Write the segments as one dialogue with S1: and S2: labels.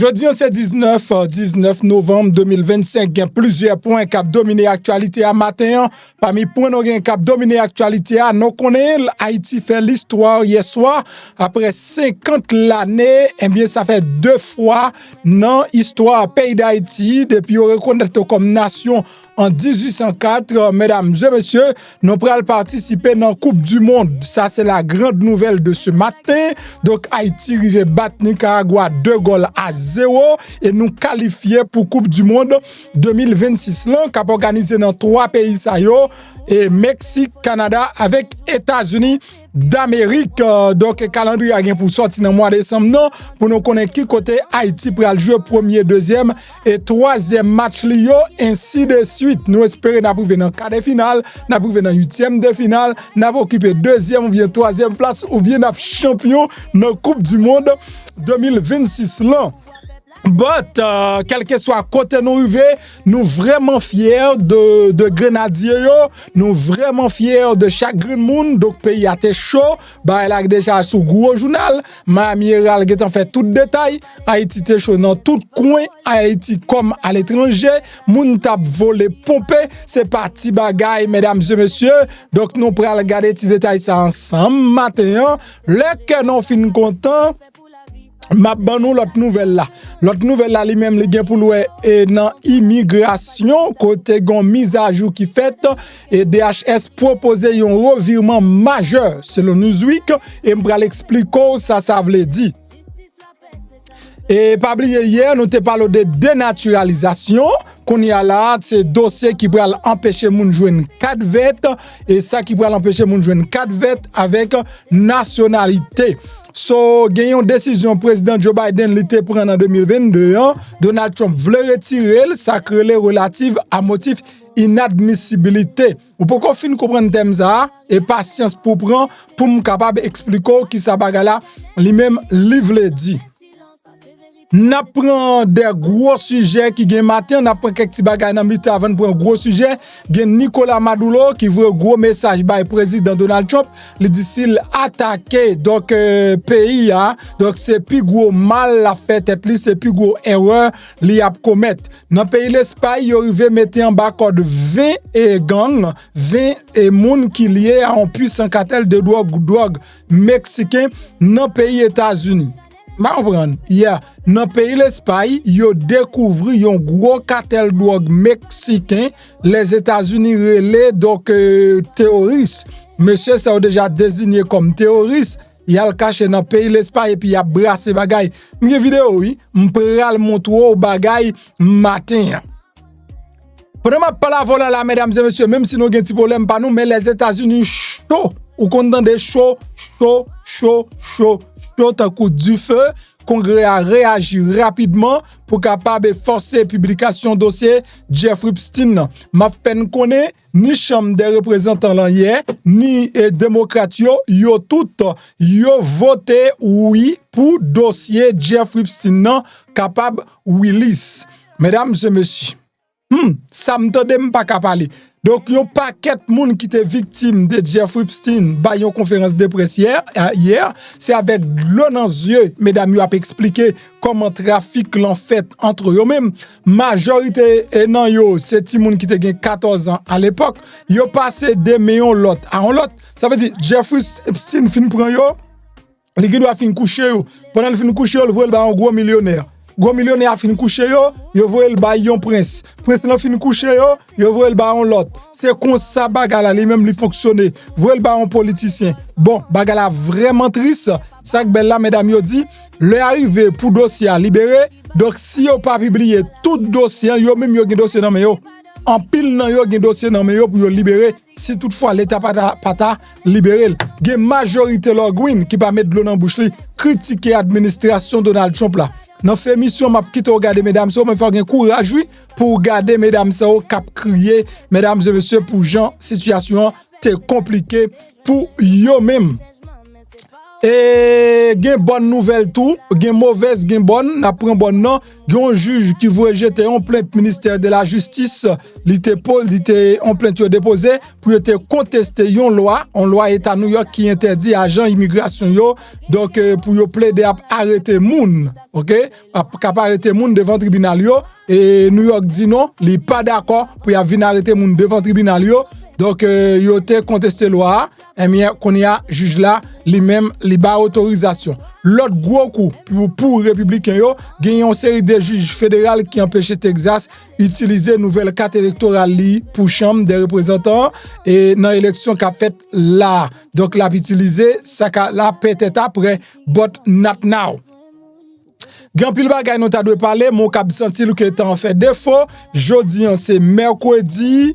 S1: Jeudi, c'est 19 novembre 2025. Il y a plusieurs points qui ont dominé l'actualité à matin. Parmi les points qui ont dominé l'actualité, nous connaissons Haïti fait l'histoire hier soir. Après 50 l'année, eh bien, ça fait 2 fois dans l'histoire pays d'Haïti. Depuis qu'on reconnaît comme nation en 1804, mesdames et messieurs, nous pourrons participer dans la Coupe du Monde. Ça, c'est la grande nouvelle de ce matin. Donc, Haïti rive battre Nicaragua 2-0 et nous qualifier pour Coupe du Monde 2026 là, qui a organisé dans 3 pays ça yo, et Mexique, Canada avec États-Unis d'Amérique. Donc calendrier a pour sortir dans le mois de décembre non, pour nous connaître qui côté Haïti pour jouer premier, deuxième et troisième match lio, ainsi de suite. Nous espérons n'arriver dans quart de finale, n'arriver dans 8e de finale, n'avoir occupé 2e ou bien 3e place ou bien n'a champion dans Coupe du Monde 2026 là. But, quel que soit côté nous arrivé, nous vraiment fiers de Grenadier yo, nous vraiment fiers de chaque green monde. Donc pays a été chaud, bah elle a déjà sous gros journal, Miami Herald qui en fait tout détail, Haïti était chaud dans tout coin, Haïti comme à l'étranger, moun tap volé pompé, c'est parti bagaille mesdames et messieurs. Donc nous pral regarder petit détail ça ensemble matin, le que nous fin content. Ma banou l'autre nouvelle là. L'autre nouvelle là lui-même li gen pour louer et dans immigration côté gon mise à jour qui fait et DHS propose un revirement majeur selon Newsweek et m'pral expliquer ça veut dire. Et pas oublier hier nous te parlé de dénaturalisation qu'on y a là, c'est dossier qui pral empêcher moun joindre 4 vêtes et ça qui pral empêcher moun joindre 4 vêtes avec nationalité. So, gagnons décision président Joe Biden l'été prend en 2022, Donald Trump voulait retirer ça crée relative à motif inadmissibilité. Ou pourquoi fin comprendre thème ça et patience pour prendre pour me capable expliquer qui ça bagala lui-même livre dit. N'a prend des gros sujets qui gen matin, n'a prend quelques petits bagages dans mi-temps avant pour un gros sujet, gen Nicolas Maduro qui veut un gros message by président Donald Trump, il dit s'il attaquer donc pays donc c'est plus gros mal la fait tête li, c'est plus gros erreur li a commettre. Dans pays l'Espagne, il arrivé mettre en bas code 20 et gang, 20 et monde qui lié à un puissant cartel de drogue mexicain dans pays États-Unis. Ma comprendre, hier, dans le pays l'Espagne, yo découvri un gros cartel drogue mexicain, les États-Unis relais donc terroriste. Monsieur ça a déjà désigné comme terroriste, il a le caché dans le pays l'Espagne et puis il a brassé bagay. M'gè vidéo oui, m'pral montrer au bagay matin. Pendant ma parole voilà là mesdames et messieurs, même si nous avons un petit problème pas nous, mais les États-Unis chaud, ou content de chaud, un coup du feu, Congrès a réagi rapidement pour capable forcer publication dossier Jeffrey Epstein. Ma fait connaît ni chambre des représentants là hier, ni démocrates yo tout yo voté oui pour dossier Jeffrey Epstein capable release. Mesdames et messieurs, ça m'tende pas capable. Donc, yon paquet moun qui était victime de Jeffrey Epstein ba yon conférence de presse hier, c'est avec l'eau dans les yeux, mesdames, yon a expliqué comment trafic l'en fait entre eux même. Majorité nan yo, c'est ti moun qui te gen 14 ans à l'époque, yon passé de millions l'autre à l'autre. Ça veut dire Jeffrey Epstein fin prend yo, li ki doit fin coucher yo. Pendant le fin coucher yo, le ba un gros millionnaire. Gros millionnaire a fin coucher yo voye le ba yon prince. Prince nan fin coucher yo voye le ba on l'autre. C'est comme ça bagala li même li fonctionner. Voye le ba on politicien. Bon, bagala vraiment triste. Ça que belle là mesdames yo dit, le arrivé pour dossier à libérer. Donc si yo pas publier tout dossier, yo même yo gen dossier nan men yo. En pile nan yo gen dossier nan men yo pour yo libérer si toutefois l'état pas libérer. Gen majorité logwin qui pas mettre de l'eau dans bouche li critiquer administration Donald Trump là. Dans fait mission m'a quitte regarder mesdames ça mais faut un courage oui pour garder mesdames ça au cap crier mesdames et messieurs pour gens situation t'es compliqué pour yo même. Et gen bonne nouvelle tout, gen mauvaise, gen bonne, n'a pris bonne non, gen un juge qui voulait jeter en plainte ministère de la justice, li te en plainte déposé pour te contester une loi état New York qui interdit agent immigration yo, donc pour yo plaider à arrêter moun, OK? Pour arrêter moun devant tribunal yo et New York dit non, li pas d'accord pour y venir arrêter moun devant tribunal yo. Donc, yo te contesté loi, et bien, qu'on y a juge là, lui-même, li ba autorisation. L'autre gros coup, pour républicain yo, gagne une série de juges fédéraux qui empêchent Texas utiliser nouvelle carte électorale li pour chambre des représentants et dans l'élection qu'a fait là. Donc, l'a utilisé, ça la peut-être après, but not now. Grand pile bagay nou ta dwe parler, mon k'ap senti que t'en fait défaut. Jodi c'est mercredi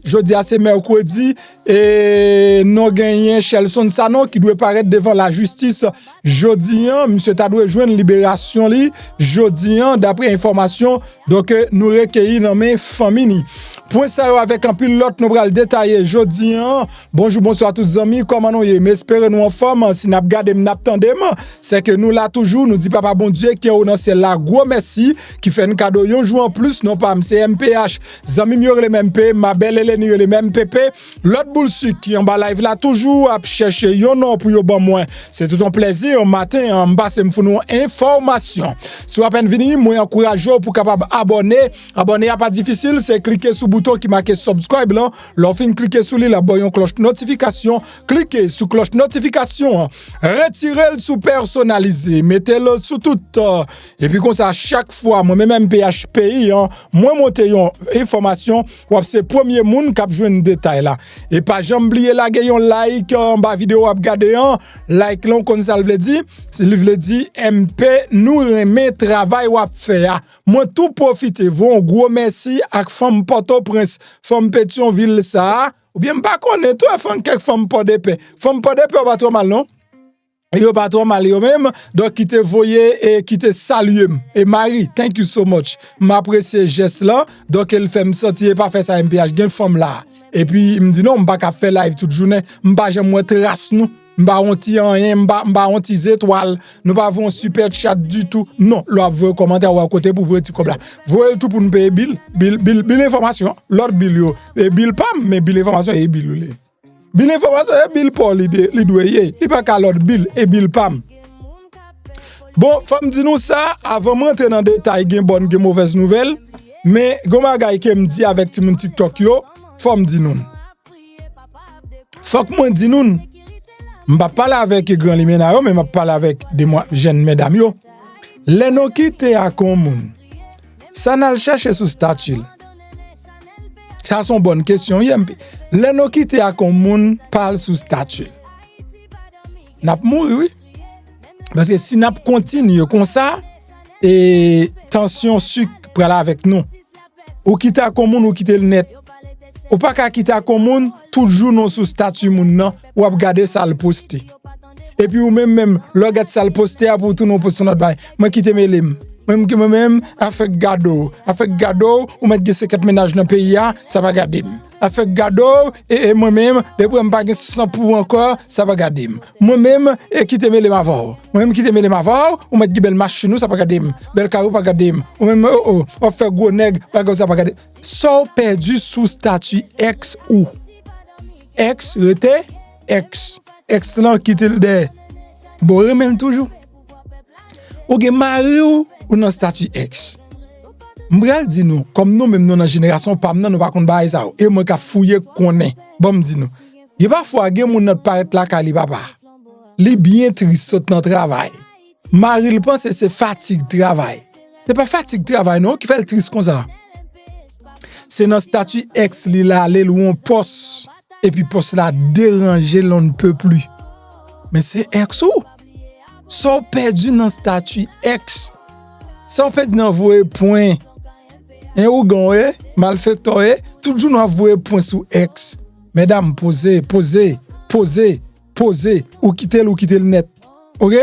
S1: et non gagné Shelson Sano qui doit paraître devant la justice jodi monsieur ta doit joindre libération li jodi d'après information donc nous recueilli dans mes familles. Point ça avec un pile l'autre nous pral détailler jodi bonjour bonsoir tous les amis comment nous y m'espérer nous en forme si n'a regarder n'attendem c'est que nous là toujours nous dit papa bon Dieu qui est dans ciel là gros merci qui fait un cadeau yon jour en plus non pas c'est MPH zami mieux les mêmes P ma belle Hélène les mêmes PP l'autre boule qui en bas live là toujours à chercher yon non pour yo bon moins c'est tout un plaisir matin en bas c'est me founou information si à peine venir moi encourage pour capable abonner a pas difficile c'est cliquer sur bouton qui marqué subscribe là l'on fin cliquer sur la boyon cloche notification cliquez sur cloche notification retirez le sous personnalisé mettez-le sous tout et puis comme ça chaque fois moi même PHPI moi monter yon information ou c'est premier monde qui a joué détail là et pas jamais oublier la gayon like en bas vidéo à regarder like là comme ça veut dire MP nous remet travail ou faire moi tout profiter bon gros merci à femme Port-au-Prince femme Pétionville ça ou bien pas connaît toi femme quelques femme pas de paix pas trop mal non yo pas trop mal yo même donc qui te voyait et qui te salue et Marie thank you so much m'apprécie geste là donc elle fait me sentir pas faire ça MPH gain femme là et puis il me dit non m'pas faire live toute journée m'pas j'aime moi trace nous m'pas onti rien m'pas onti étoile nous pas avons super chat du tout non là veut commentaire ou à côté pour voir petit comme là voyez tout pour nous payer bill information l'autre bill yo et bill pas mais bill information et bill Bill information et bill Paul li doye li pas ka l'autre bill et bill pam. Bon, femme dit nous ça avant m'entrer dans détail gen bonne gen mauvaise nouvelle mais gon bagay ke me dit avec ti moun TikTok yo, femme dit nous. Faut que moi dit nous. M'pa parler avec grand limena yo mais m'a parler avec des jeunes mesdames yo. Les no quitter à commune. Ça n'a le chercher sous statut. Ça sont bonne question yempi. Les no quitter à commune parle sous statut. N'a mourir oui. Parce que si n'a continue comme ça et tension sucre pour là avec nous. Ou quitter à commune ou quitter le net. Ou pas qu'à quitter à commune toujours non sous statut moun nan ou ap garder ça le poster. Et puis ou même le regarde ça le poster pour tout non poster notre bail. Moi quitter mes lim. Même a fait gado ou mettre 50 ménages dans pays ça va garder a fait gado et moi même depuis me pas 100 pour encore ça va garder moi même et quitter mes mavor moi même quitter mes mavor ou mettre belle machine nous ça va garder belle carreau pas garder ou même on fait gros nèg pas ça va garder so perdu sous statut ex ou ex rete ex là quitter de bon remène toujours ou gen mari ou dans statut ex. M'bral di nous comme nous même nous dans génération pas nous pas konn bail ça et moi ka fouiller connaît. Bon me di nous. Il va fois gen moun notre paraître là ka li papa. Li bien triste saute dans travail. Mari il pense c'est fatigue travail. C'est pas fatigue travail non qui fait le triste comme ça. C'est dans statut ex li là aller loin poste et puis poste là déranger l'on ne peut plus. Mais c'est ex ou sont perdu dans statut ex. Sont perdu dans voyer point. Un ou gagné, malfaiteur, toujours dans voyer point sous ex. Mesdames, posez, ou quitter le net. OK?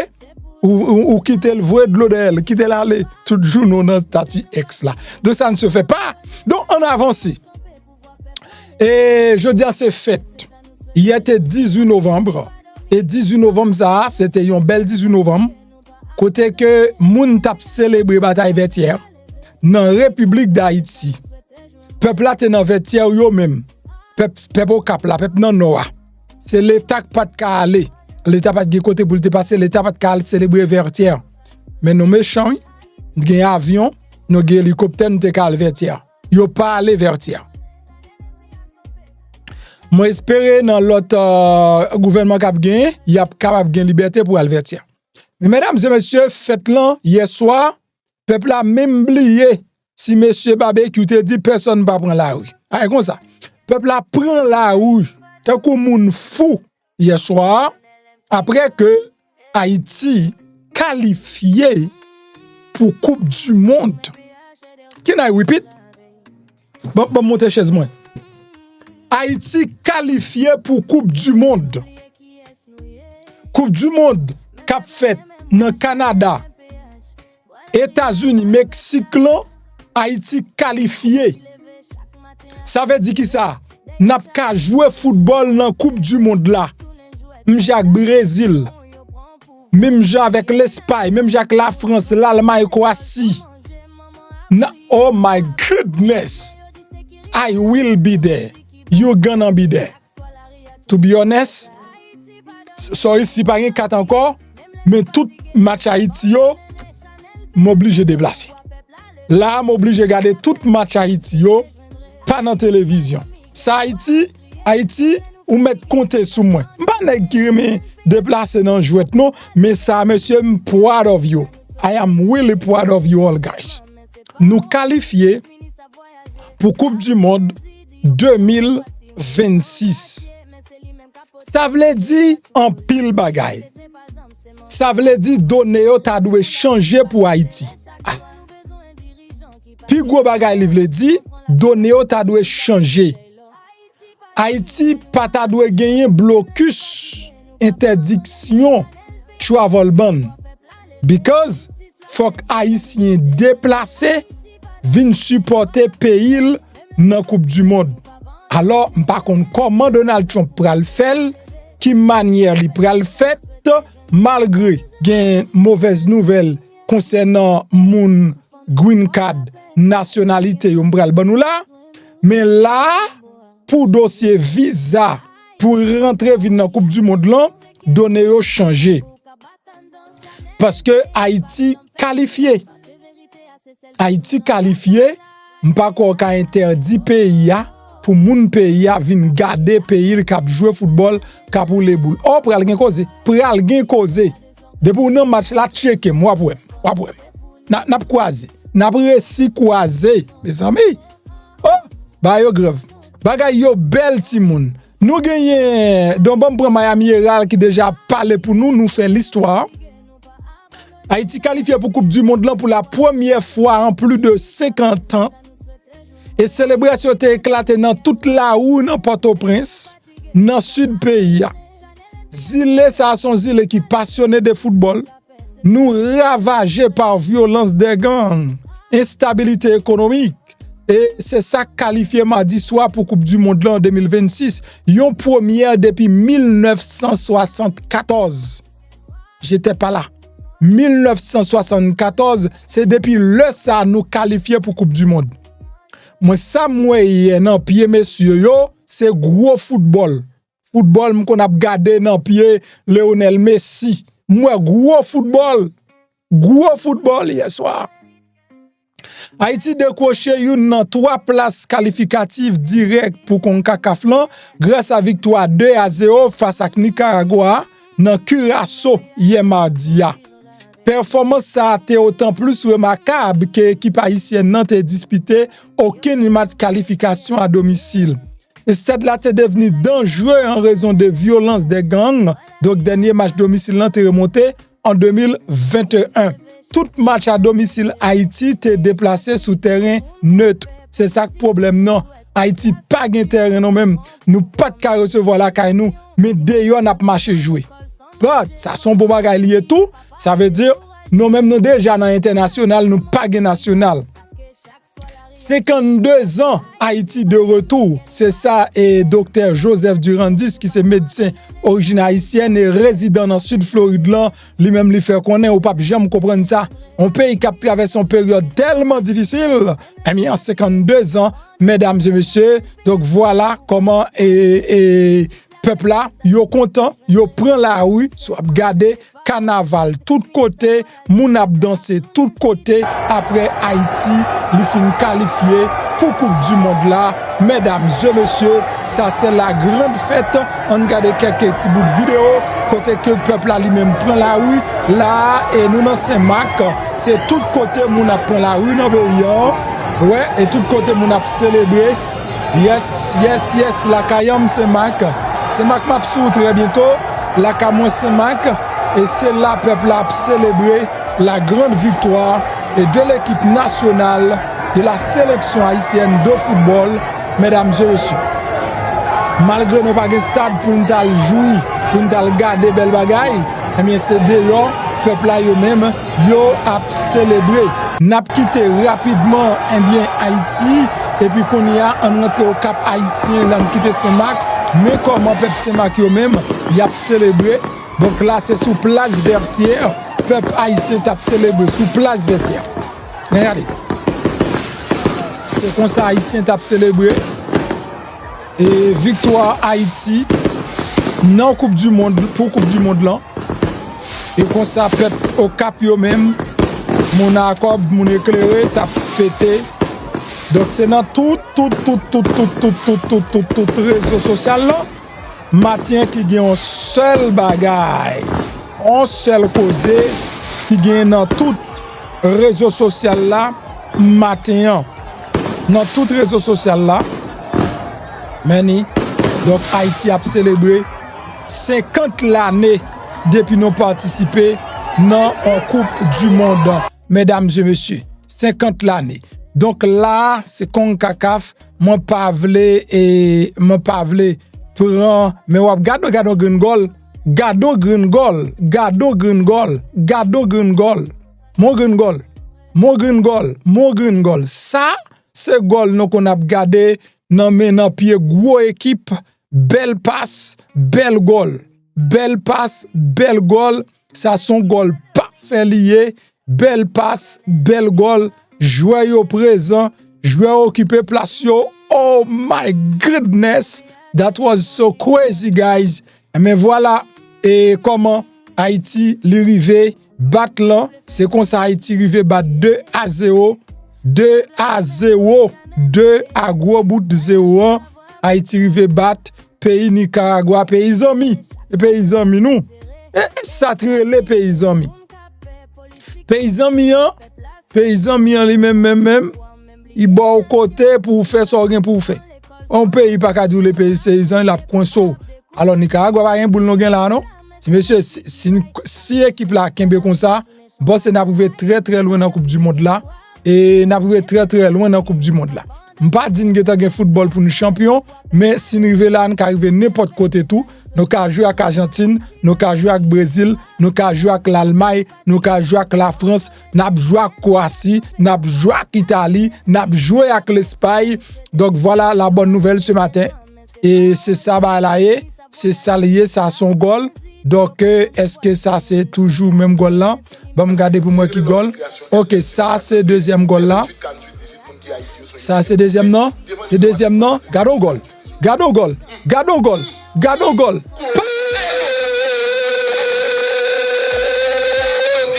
S1: Ou quitter le voyer de l'eau d'elle, quitter l'aller, toujours dans statut ex là. Donc ça ne se fait pas. Donc on avance. Et je dis à ces fêtes, il était 18 novembre. Et 18 novembre ça, c'était un bel 18 novembre côté que moun tap célébrer bataille vertière dans République d'Haïti. Peuple là te dans vertière yo même. Peuple au cap là, peuple nan noa. C'est l'état qui pas de aller. L'état pas de côté pour le dépasser, l'état pas de célébrer vertière. Mais nous méchants, nous avons avion, nous avons hélicoptère, nous avons vertière. Yo pas aller vertière. Moi espérer dans l'autre gouvernement qui a gagné, il y a capable de liberté pour aller vertière. Mais mesdames et messieurs, faites là hier soir, peuple a même oublié si monsieur Barbecue te dit personne pas prendre la rue. Ah comme ça. Peuple a prend la rue, tant que moun fou hier soir après que Haïti qualifié pour Coupe du Monde. Can I repeat? Bon monter chaise moi. Haïti qualifié pour Coupe du Monde. Coupe du Monde qu'a fait dans Canada, États-Unis, Mexique, Haïti qualifié. Ça veut dire qui ça? N'a pas jouer football dans Coupe du Monde là. Même avec Brésil, même avec l'Espagne, même avec la France, l'Allemagne, Croatie. Oh my goodness. I will be there. You gonna be there. To be honest, sorry si pas rien 4 encore, mais tout match Haïti yo m'oblige de déplacer. Là m'oblige de garder tout match Haïti yo pas dans télévision. Ça Haïti ou mettre compter sous moi. Pas nèg qui me déplacer dans jouet non, mais ça monsieur I'm proud of you. I am really proud of you all guys. Nous qualifier pour Coupe du Monde 2026. Ça veut dire en pile bagay. Ça veut dire donner yo ta doit changer pour Haïti. Puis gros bagay li veut dire donner yo ta doit changer. Haïti pas ta doit gagner blocus interdiction travel ban because faut haïtien déplacé vinn supporter pays dans Coupe du Monde. Alors par contre comment Donald Trump pral faire, qui manière li pral fait malgré gen mauvaise nouvelle concernant moun green card nationalité yon pral ban nou là, mais là pour dossier visa pour rentrer vinn dans Coupe du Monde là, donné yo changer. Parce que Haïti qualifié. Haïti qualifié, m'pa ko ka interdit pays a pour moun pays a vinn garder pays qui a jouer football ka pour les boules. Oh pral gen cause, depuis nan match la checker moi pour n'a croisé. N'a réussi croiser mes amis. Oh, ba yo grave. Bagay yo bel ti moun. Nous gagné don bon prend Miami Herald qui déjà parlé pour nous fait l'histoire. Haïti qualifié pour Coupe du Monde là pour la première fois en plus de 50 ans. Et célébration était éclatée dans toute la rue dans Port-au-Prince, dans sud pays. Zile ça sont zile qui passionné de football, nous ravagés par violence des gangs, instabilité économique. Et c'est ça qualifié mardi soir pour Coupe du Monde là en 2026. Yon première depuis 1974. J'étais pas là. 1974, c'est depuis le ça nous qualifié pour Coupe du Monde. Moi ça moi nan pied messieurs yo, c'est gros football. Football m'kon a gardé nan pied Lionel Messi. Moi gros football hier soir. Haïti décroché une dans 3 places qualificatives directes pour CONCACAF grâce à victoire 2-0 face à Nicaragua dans Curaçao hier mardi. Performance ça a été autant plus remarquable que l'équipe haïtienne n'a disputé aucun match de qualification à domicile. Et stade là est devenu dangereux en raison de violence des gangs. Donc dernier match domicile là est remonté en 2021. Tout match à domicile Haïti était déplacé sous terrain neutre. C'est ça le problème non. Haïti pas gain terrain non même. Nous pas de ka recevoir la kay nous, mais d'ailleurs n'a pas marché jouer. Ça son bon bagay lié tout, ça veut dire nous même nous déjà dans international nous pas gain national. 52 ans, Haïti de retour. C'est ça, et Dr. Joseph Durandis, qui est médecin origine haïtienne et résident dans Sud Floride, là, lui-même lui fait connaître, ou pas, j'aime comprendre ça. Un pays qui a traversé une période tellement difficile, eh bien, en 52 ans, mesdames et messieurs, donc voilà comment peuple là, yo content, yo prend la rue, soit garder carnaval tout côté, moun ap danser tout côté après Haïti, li fin qualifié pour Coupe du monde là. Mesdames et messieurs, ça c'est la grande fête. On regarde quelques petits bouts de vidéo côté que le peuple là lui-même prend la rue là et nous dans Saint-Marc, c'est tout côté moun ap prend la rue dans pays. Ouais, et tout côté moun ap célébrer. Yes, la Kayam Saint-Marc. Saint-Marc m'a sous très bientôt, la Camon Saint-Marc, et c'est là peuple a célébré la grande victoire de l'équipe nationale de la sélection haïtienne de football, mesdames et messieurs. Malgré nos pas de stade pour nous jouer, pour nous garder belle bagaille, eh bien c'est d'ailleurs peuple là eux-mêmes yo a célébré. N'a quitté rapidement eh bien Haïti et puis qu'on y a en rentré au Cap haïtien, là quitté Saint-Marc. Mais comment peuple Saint-Marc eux-mêmes y a célébré. Donc là c'est sous place Vertière, peuple haïtien t'a célébré sous place Vertière. Regardez. C'est comme ça haïtien t'a célébré et victoire Haïti non Coupe du monde pour Coupe du monde là. Et comme ça peuple au Cap eux-mêmes mon accord mon éclairé t'a fêté. Donc c'est dans tout réseau social là, matin qui gagne un seul bagaille, un seul causé qui gagne dans tout réseau social là, matin dans tout réseau social là. Meni, donc Haïti a célébré 50 l'année depuis nous participer dans la Coupe du monde, mesdames et messieurs, 50 l'année. Donc là, c'est qu'on kakaf, mon pavlé et mon pavlé prend, mais wap gado green goal, mon green goal. Ça, c'est goal nous qu'on a gardé nan pied gros équipe, belle passe, belle goal. Ça son goal parfait lié, belle passe, belle goal. Joueur au présent, joueur occupé place yo. Oh my goodness, that was so crazy guys. Mais voilà et comment Haïti li rive bat là, c'est comme ça Haïti rive bat 2-0, 2 à gros bout de 0. Haïti rive bat pays Nicaragua, pays amis nous. Et ça trele les pays amis. Paysan lui-même, il bat au côté pour faire ça rien pour faire. On pays pas qu'à dire les paysans il a coinso. Alors Nicaragua pas rien boule non gain là non. Si monsieur si équipe là kembe comme ça, bon c'est n'a privé très loin dans Coupe du monde là et n'a privé très loin dans Coupe du monde là. M'pas dire que t'as football pour nous champion, mais si nous arriver là, nous arriver n'importe côté tout, nous ka jouer avec Argentine, nous ka jouer avec Brésil, nous ka jouer avec l'Allemagne, nous ka jouer avec la France, n'a jouer avec Croatie, n'a jouer avec Italie, n'a jouer avec l'Espagne. Donc voilà la bonne nouvelle ce matin. Et c'est ça balaye, c'est ça lié ça son goal. Donc est-ce que ça c'est toujours même goal là? Bon regarder pour moi qui goal. OK, ça c'est deuxième goal là. Ça c'est deuxième non? C'est deuxième non? Gado goal.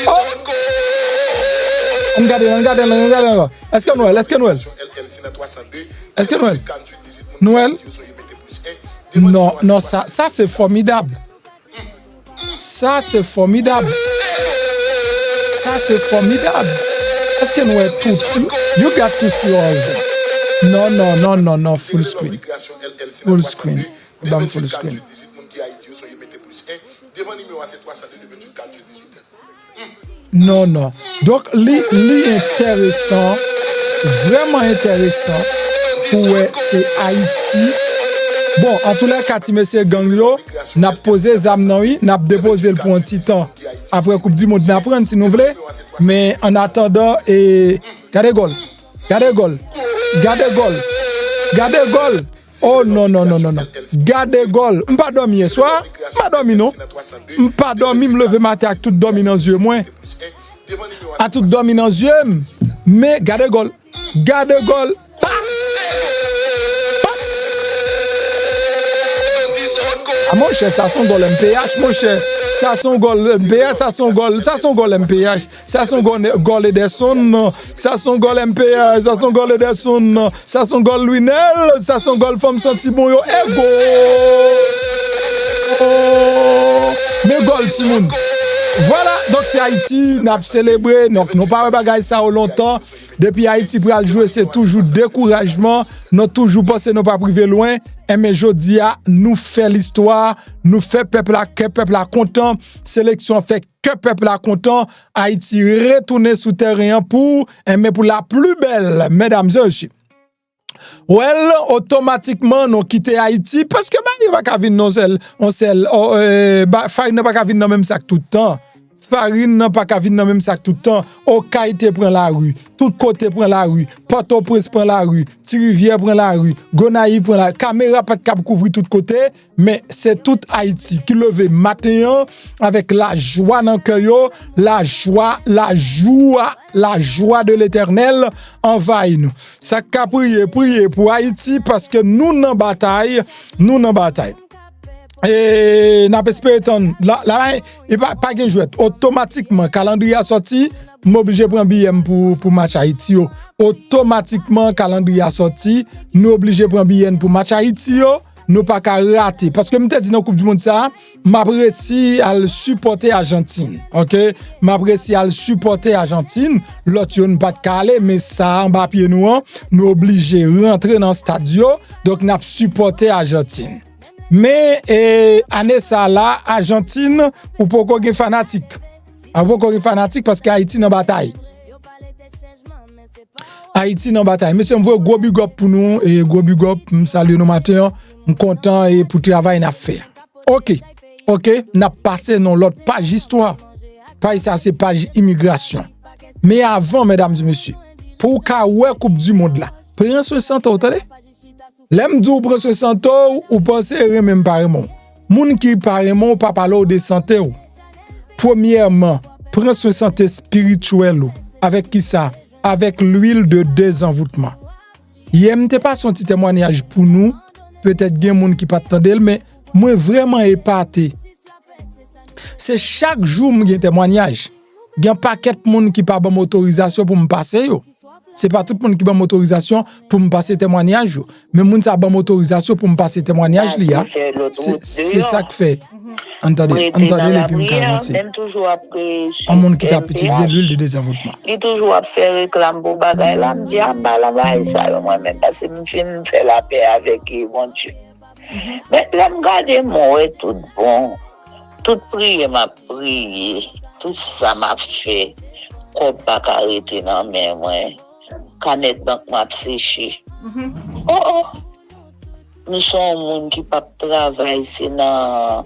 S1: Oh. Regarde. Est-ce que Noël? Non, ça c'est formidable. Ça c'est formidable. Est-ce que Noël tout? You got to see all that. Non, full screen. Full screen. Non. Donc, li intéressant, vraiment intéressant, pour c'est Haïti. Bon, en tous les cas, monsieur Ganglo, n'a posé Zamnaoui, n'a déposé le pour un petit temps. Après Coupe du Monde, n'a prendre si nous voulez. Mais en attendant, et regardez goal. Gade gol. Gade gol. Gade gol. Oh non, non, non, non, non. Gade gol. M'pas dormi hier soir. M'pas dormi non. M'pas dormi, m'lever matin avec tout dormi dans les yeux, moi. À tout dormi dans les yeux. Mais gade gol. Gade gol. Ah, mon cher, ça son gol MPH, mon cher. Ça son gol MPH, ça son gol MPH, ça son gol Ederson, ça son gol MPH, ça son gol Ederson, ça son gol Louinel, ça son gol Femme Senti Bon yo, ego. Mais gol Timoun. Voilà, donc c'est Haïti, n'a célébré, donc nous pas bagay ça au longtemps. Depuis Haïti pour aller jouer, c'est toujours découragement. Nous toujours pensé nous pas privé loin. Mais jodi a nous fait l'histoire, nous fait peuple à content, sélection fait que peuple à content, Haïti retourner sous terrain pour la plus belle, mesdames et messieurs. Well, automatiquement, nous quitter Haïti parce que il va pas venir farine pas venir dans même sac tout le temps. Farine n'a pas venir dans même sac tout le temps. Okaïté prend la rue, tout côté prend la rue, Port-au-Prince prend la rue, Thirivière prend la rue, Gonaïve prend la rue. Caméra pas de couvrir tout côté, mais c'est tout Haïti qui levé matin avec la joie dans cœur, la joie de l'Éternel envahit nous. Ça qu'a prier pour Haïti parce que nous n'en bataille. Et n'a pas espéré là il pas gain jouet automatiquement calendrier a sorti m'obligé prendre billet pour match Haïti automatiquement calendrier a sorti nous obligé prendre billet pour match Haïti nous pas qu'à rater parce que m'te dit dans Coupe du monde ça m'apprécie à le supporter Argentine. OK, m'apprécie à le supporter Argentine, l'autre yon pas de caler mais ça en bas pied nous obligé rentrer dans stade donc n'a supporter Argentine. Mais année ça là Argentine ou pourquoi gen fanatique. Pourquoi gen fanatique parce que Haïti dans bataille. Haïti dans bataille. Monsieur m'voye gros big up pour nous et gros big up salut nous matin, content et pour travail n'a fait. OK, n'a passé dans l'autre page histoire. Page ça c'est page immigration. Mais avant mesdames et messieurs, pour ka ouais Coupe du monde là, prends ce centre attendez. L'aime dou prend ce santo ou penser même parement. Moun qui parement pas parler de santé ou. Premièrement, prend ce santé spirituel ou avec qui ça? Avec l'huile de désenvoûtement. Yem te pas son petit témoignage pour nous, peut-être gen moun qui pas attendre mais moi vraiment épaté. C'est chaque jour m'gen témoignage. Gen paquet moun qui pas bon autorisation pour me passer yo. C'est pas tout le monde qui a une autorisation pour me passer témoignage, mais moun sa ban autorisation pour me passer témoignage li a. C'est ça que fait. Entendez les puis commencer.
S2: Même toujours après
S1: un monde qui t'a utilisé l'huile de désenvoûtement.
S2: Il toujours à faire réclame pour bagay là, me dit ah bah là ça moi même parce que me fait la paix avec mon Dieu. Mais là me garder moi tout bon. Toute prière m'a prié, tout ça m'a fait. Comme pas arrêter dans mes mains. Canet banque m'a séché. Nous sommes monde qui pas travail c'est dans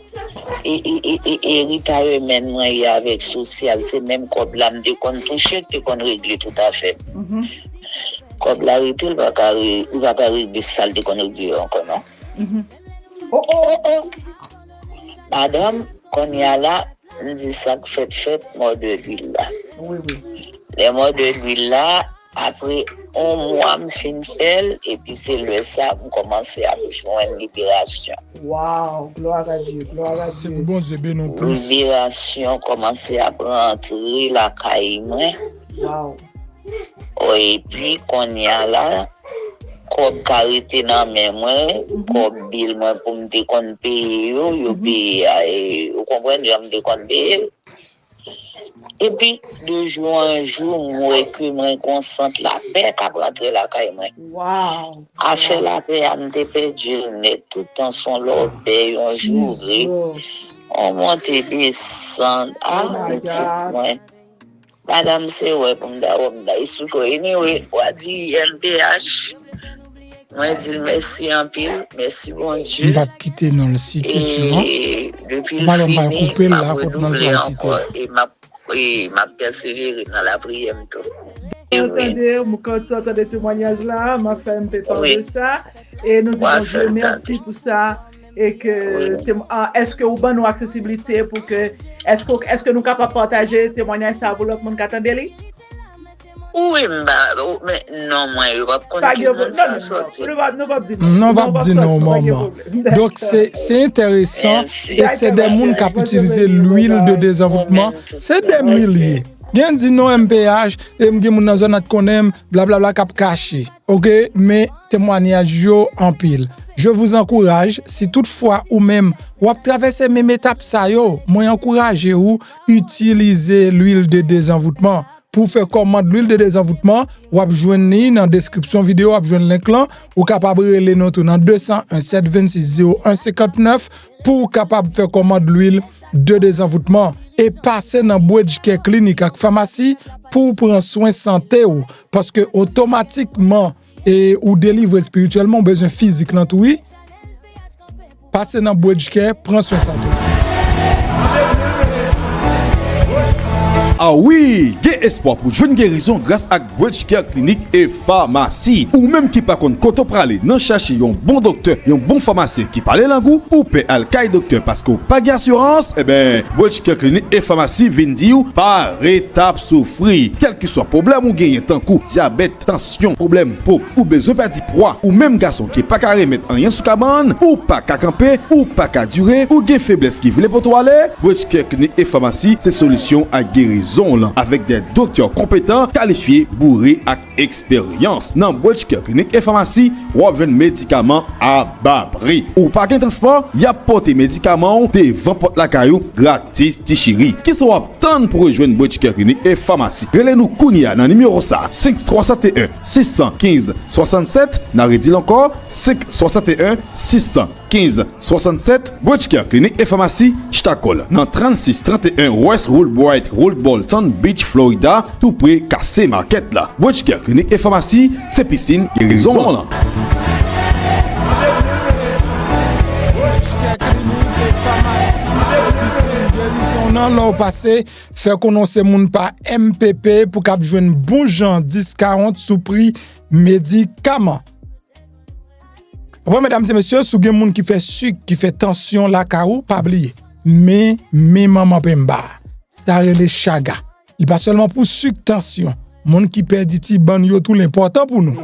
S2: héritage humain avec social c'est même comme là me qu'on toucher que qu'on régler tout à fait. Comme la arrêter il va pas régler salle de qu'on régler encore non. Madame qu'on y a là on dit ça fait mort de l'huile là. Oui. Les morts de l'huile là après un mois me fin faire et puis c'est le ça me commencer à joindre libération.
S3: Wow, gloire à Dieu, gloire à Dieu.
S1: C'est bon Zébé non plus.
S2: Libération commencer à rentrer la caille moi.
S3: Wow.
S2: Et puis qu'on y a là comme carité dans mes mains, comme bill moi pour me déconner payer yo payer vous comprenez je me déconne payer. Et puis, de jour en jour, moi, que moi, consente la paix, qu'à rentrer la caille, moi.
S3: Wow.
S2: A fait la paix, à me perdu le nez, tout en son lot, paix, un jour, on monte et descend. Ah, petit, moi. Madame, c'est ouais, pour me dire, il se fait, anyway, on dit MPH. Moi, je dis merci en pile, merci bon Dieu.
S1: On va quitter dans le site suivant.
S2: Depuis
S1: le fini, couper là, pour nous le citer.
S2: Et m'a persévéré dans la prière.
S3: entendez, quand tu entends des témoignages là, m'a fait un peu part de ça. Et nous disons Dieu merci pour ça. Et que, est-ce que vous avez une accessibilité pour que, est-ce que nous sommes capables de partager témoignages ça pour l'autre monde qui attend de
S2: Oui, mais non, moi, je ne vais pas continuer ça sortir.
S1: Non, pas dire non, maman. Donc, c'est intéressant et c'est des gens qui peuvent utiliser l'huile de désenvoûtement. C'est des milliers. Gen dit non MPH, et m'gen moun nan zone at konem, blablabla kap caché. OK, mais témoignage yo en pile. Je vous encourage, si toutefois ou même ou ap traverser même étape ça yo, moi encourage ou utiliser l'huile de désenvoûtement. Pour faire commande l'huile de désenvoûtement, ou ap joindre dans description vidéo, ap joindre link là, ou capable relé nous dans 201 726 0159 pour capable faire commande l'huile de désenvoûtement et passer dans Bridge Care Clinic ak pharmacie pour prendre soin santé ou parce que automatiquement et ou délivrer spirituellement besoin physique là tout oui. Passer dans Bridge Care, prendre soin santé.
S4: Ah oui, il y a espoir pour jeune guérison grâce à Bridge Care Clinic et pharmacie. Ou même qui pas contre quand on prale, non chercher un bon docteur, un bon pharmacien qui parle langue ou paie al kay docteur parce que pas d'assurance, eh ben Bridge Care Clinic et pharmacie viennent dire par étape souffrir. Quel que soit problème ou gagne tant coup, diabète, tension, problème peau ou besoin perdre poids ou même garçon qui pas carré mettre rien sous cabane ou pas qu'à camper ou pas qu'à durer ou gain faiblesse qui veut pour toi aller, Bridge Care Clinic et pharmacie c'est solution à guérison avec des docteurs compétents, qualifiés, bourrés et expérience. Dans Bridge Care Clinic et pharmacie, ou avez médicaments à bas prix. Ou pas qu'un transport, y a porté médicaments devant porte la caillou gratis tichiri. Qui sont obtenus pour rejoindre Bridge Care Clinic et pharmacie. Relez-nous Kounia dans numéro ça 561 615 67. N'a redit encore 561 615 67. Bridge Care Clinic et pharmacie, Ch'takol. Dans 3631 West Woolbright Road Bolton Beach, Florida, tout près Cassé Market là. Bridge Care Clinic et pharmacie, c'est piscine guérison là.
S1: Nan l'an passé, fait connaître moun pa MPP pour cap joindre bon Jean 1040 sous prix médicament. Bon mesdames et messieurs, sou gen moun qui fait sucre, qui fait tension la kaou, pas oublier. Mais maman pemba, ça relè chaga. Il pas seulement pour sucre tension. Moun qui perd ti ban yo tout l'important pour nous.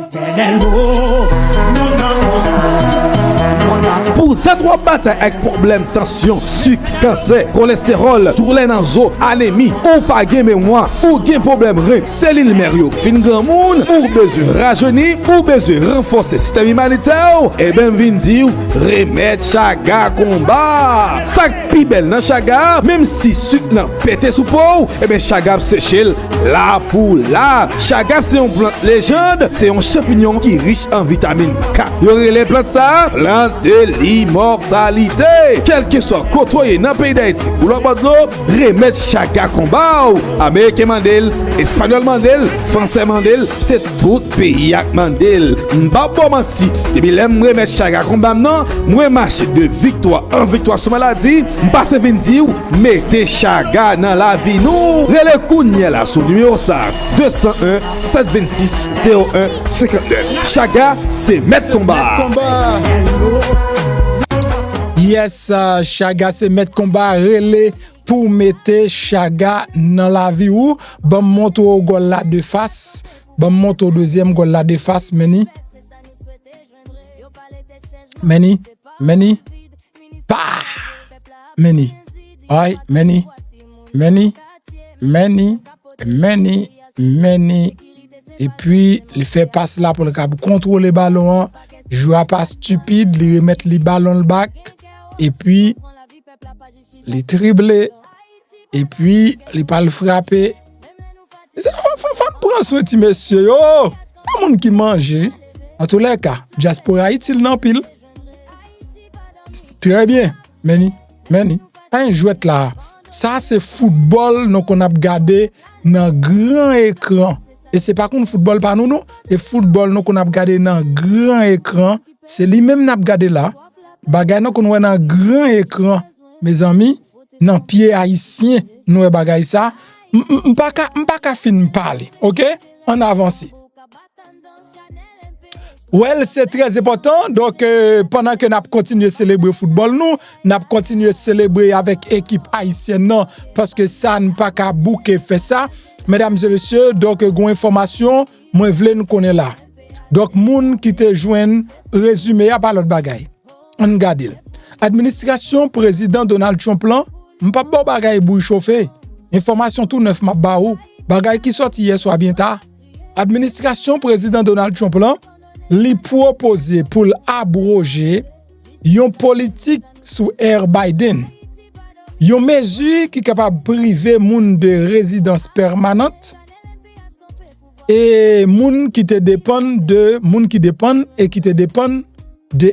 S4: Pour ta trois batailles avec problème tension, sucre, cancer, cholestérol, tourlé dans zo, anémie, ou pas gen mémoire, ou gen problème rein, cellule mério, fin grand moun, ou besoin rajeunir, ou besoin renforcer système immunitaire, et ben vin dire remède chaga combat. Ça pi belle dans chaga, même si sucre nan pété sous peau, et ben chaga séchel là pour là. Chaga c'est une plante légende, c'est un champignon qui est riche en vitamine K. Yo les plantes ça, plante de l'immortalité. Quel que soit côtoyé dans le pays d'Haïti ou le bord de l'eau, remède chaga combat. Américain mandel, espagnol mandel, français mandel, c'est tout pays ak mandel. M'pa bon menti, depuis l'aime remède chaga combat non, moi marche de victoire en victoire sur maladie, m'passe vinn dire mettez chaga dans la vie nous. Relé kounya là sur numéro ça 201 726 01 59. Chaga c'est mettre combat.
S1: Yes, chaga c'est mettre combat relais pour mettre chaga dans la vie ou bon monte au gol là de face, bon monte au deuxième gol là de face meni pa meni ay meni et puis il fait passe là pour le cap contrôler ballon, jouer pas stupide, il remettre les ballons le bac et puis les tribler et puis les pas le frapper. Faut prendre soin de monsieur yo. Pas monde qui mange. En tous les cas, diaspora utile nan pile. Très bien. Meni. Pas un jouet là. Ça c'est football nous qu'on a regardé dans grand écran. Et c'est pas contre football par nous non, et football nous qu'on a regardé dans grand écran, c'est lui même n'a regardé là. Bagay nous qu'on voit dans grand écran. Mes amis, dans pied haïtien, nous bagay ça, m'pa ka fin parler. OK? en avancée. Ouais, c'est très important. Donc, pendant que nous continuons à célébrer le football, nous continuons à célébrer avec l'équipe haïtienne, non, parce que ça n'est pas qu'à bouquer fait ça. Mesdames et messieurs, donc, une information, moi, je voulais nous connaître là. Donc, moun qui te joignent, résumé à pas l'autre bagaille. On regarde. Administration président Donald Trump là, m'pas bon bagaille bouille chauffer. Information tout neuf m'a baou. Bagaille qui sorti hier soir bien tard. Administration président Donald Trump là, li proposé pour abroger yon politique sous Air Biden. Yon mesure qui capable priver moun de résidence permanente et moun qui te dépendent de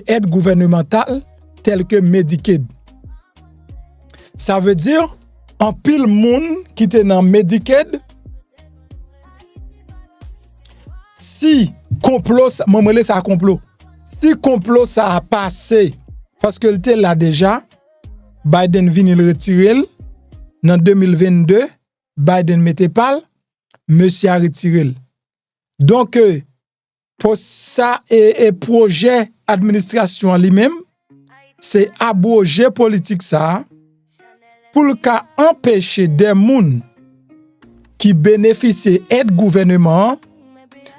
S1: aide gouvernementale telles que Medicaid. Ça veut dire en pile moun qui te dans Medicaid si complot si complot ça a passé parce que le tel là déjà Biden vient le retirer en 2022 Biden mettait pas monsieur a retiré. Donc pour ça et projet administration lui-même c'est abroger politique ça pour le cas empêcher des moun qui bénéficient aide gouvernement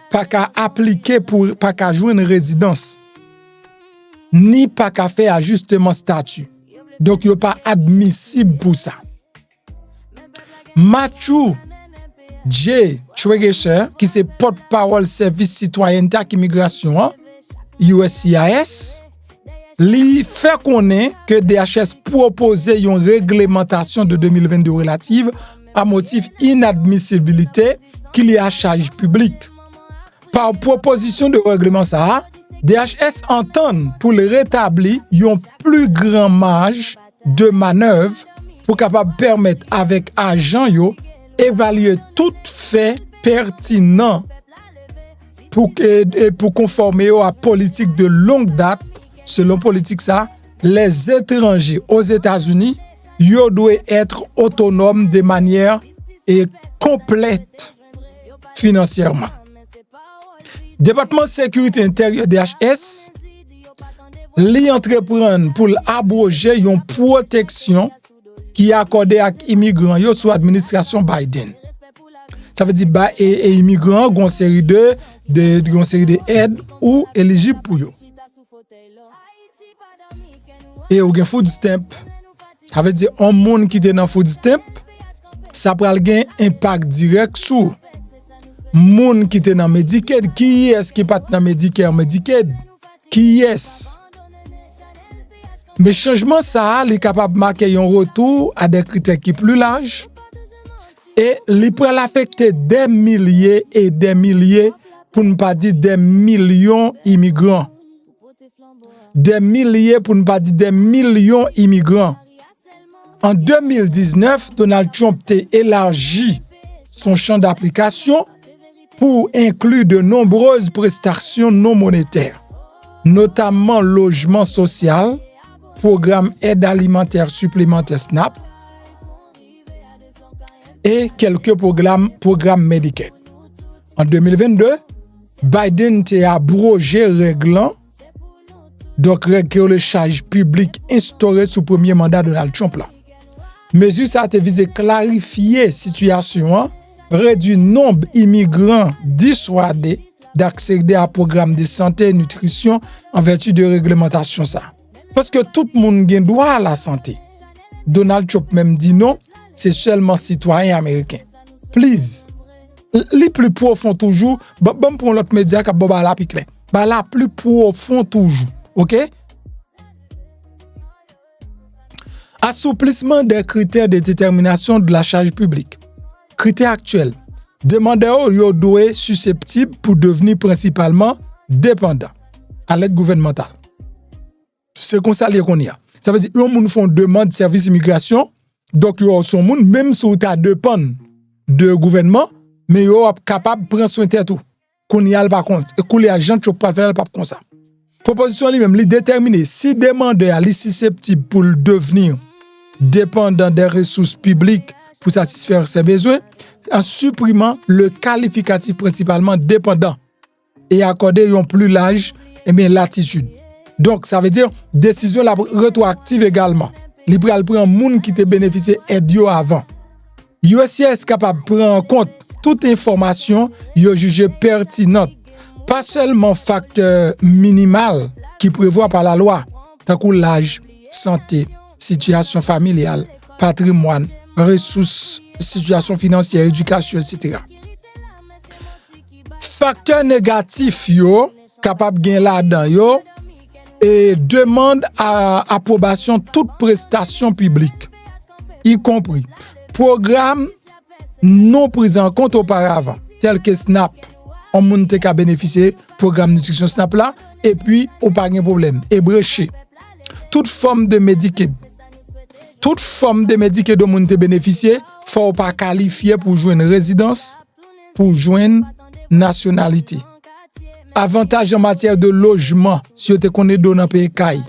S1: pas qu'à appliquer pour pas qu'à jouer une résidence ni pas qu'à faire ajustement statut. Donc yo pas admissible pour ça. Matthew J. Schweiger qui c'est porte-parole service citoyenneté et immigration USCIS li fait connaître que DHS proposait une réglementation de 2022 relative à motif inadmissibilité qu'il y a charge publique. Par proposition de règlement ça, DHS entend pour le rétablir un plus grand marge de manœuvre pour capable permettre avec agent yo évaluer tout fait pertinent pour conformer à politique de longue date. Selon politique ça, les étrangers aux États-Unis yo doivent être autonomes de manière complète financièrement. Département sécurité intérieure DHS li entreprendre pour abroger une protection qui est accordée à immigrants yo sous administration Biden. Ça veut dire et immigrants gon série de aides ou éligibles pour yo. Et ou gen food stamp. Ça veut dire un monde qui est dans food stamp, ça pral gen impact direct sur moun qui te dans Medicaid, qui est qui pas dans Medicaid, qui est. Mais changement ça, li capable marquer un retour à des critères qui plus larges et li pral affecter des milliers et des milliers pour ne pas dire des millions immigrants. Des milliers pour ne pas dire des millions immigrants. En 2019, Donald Trump a élargi son champ d'application pour inclure de nombreuses prestations non monétaires, notamment logement social, programme aide alimentaire supplémentaire SNAP et quelques programmes Medicaid. En 2022, Biden a abrogé règlement donc le charge public instauré sous premier mandat de Donald Trump là. Mesure ça a visé clarifier situation, réduire nombre immigrants dissuadés d'accéder à programme de santé et nutrition en vertu de réglementation ça. Parce que tout le monde a droit à la santé. Donald Trump même dit non, c'est seulement citoyens américains. Please, les plus profonds toujours, bon pour l'autre média qui a la pique là. La plus profond toujours, OK? Assouplissement des critères de détermination de la charge publique. Critères actuels. Demandeurs yo doit susceptible pour devenir principalement dépendant à l'aide gouvernementale. C'est comme ça qu'on y a. Ça veut dire yon moun font demande de service immigration, donc yo son moun même si ta dépend de gouvernement, mais yo capable prendre soin de tout. Qu'on y a par contre, et qu'on les agents chop pas faire pas comme ça. Proposition lui même li déterminer si demandeur est susceptible pour devenir dépendant des ressources publiques pour satisfaire ses besoins, en supprimant le qualificatif principalement dépendant et accorder un plus large latitude. Donc, ça veut dire décision la rétroactive également. Li pral prend moun qui te bénéficié aide yo avant. USCIS capable de prendre en compte toute information yo jugée pertinente, pas seulement facteur minimal qui prévoit par la loi, tant que l'âge, santé, situation familiale, patrimoine, ressources, situation financière, éducation, etc. Facteur négatif yo capable gain là-dedans yo et demande à approbation toute prestation publique, y compris programme non pris en compte auparavant, tel que SNAP. On moun te ka bénéficier programme nutrition SNAP là et puis ou pas de problème et breché. Toute forme de Medicaid dont moun te bénéficier, faut pas qualifier pour joindre résidence, pour joindre nationalité. Avantage en matière de logement, si vous te connaissez dans un pays caille.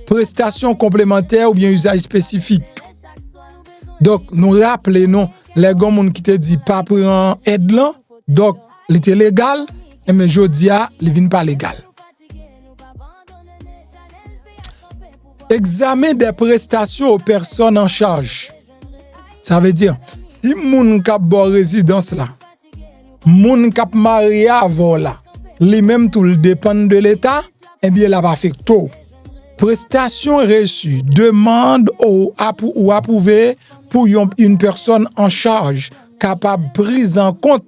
S1: Prestations complémentaires ou bien usage spécifique. Donc, nous rappelons, les gens qui te dit pas prendre aide là, donc, il était légal, et mais jodi a, il vient pas légal. Examen des prestations aux personnes en charge. Ça veut dire, si moun kap bo résidence là, moun kap marié avant là, lui-même tout le dépend de l'État, eh bien, la va faire tout. Prestation reçue, demande ou approuvée pour une personne en charge, capable prise en compte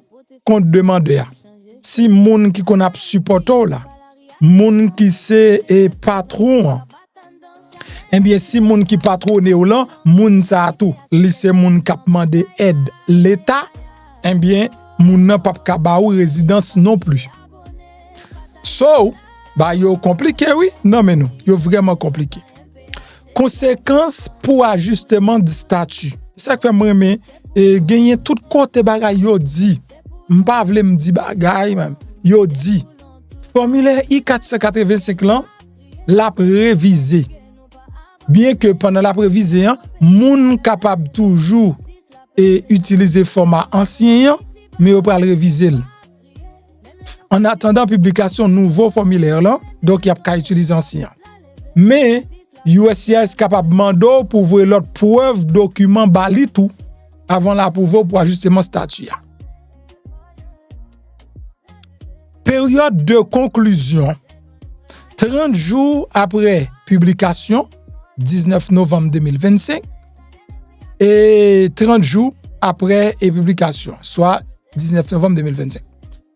S1: demandeur. Si moun qui qu'on a supporté là, moun qui c'est patron, eh bien, si moun qui patronne ou là, moun sa tout, li c'est moun kap mande aide l'État, eh bien, moun nan pa ka ou résidence non plus. So, yo compliqué, oui? Non, mais non, yo vraiment compliqué. Conséquences pour ajustement de statut. Ça fait moi mais gagner tout côté bagay yo dit. M'pa vle m'di bagay même. Yo dit formulaire I485 là l'a révisé. Bien que pendant la révisé, moun capable toujours utiliser format ancien, mais on peut le réviser. En attendant publication nouveau formulaire là, donc il y a qu'à utiliser ancien. Mais USCIS capable mando pour voir l'autre preuve document bali tout avant l'approuver pour ajustement statut. Période de conclusion 30 jours après publication 19 novembre 2025 et 30 jours après publication soit 19 novembre 2025.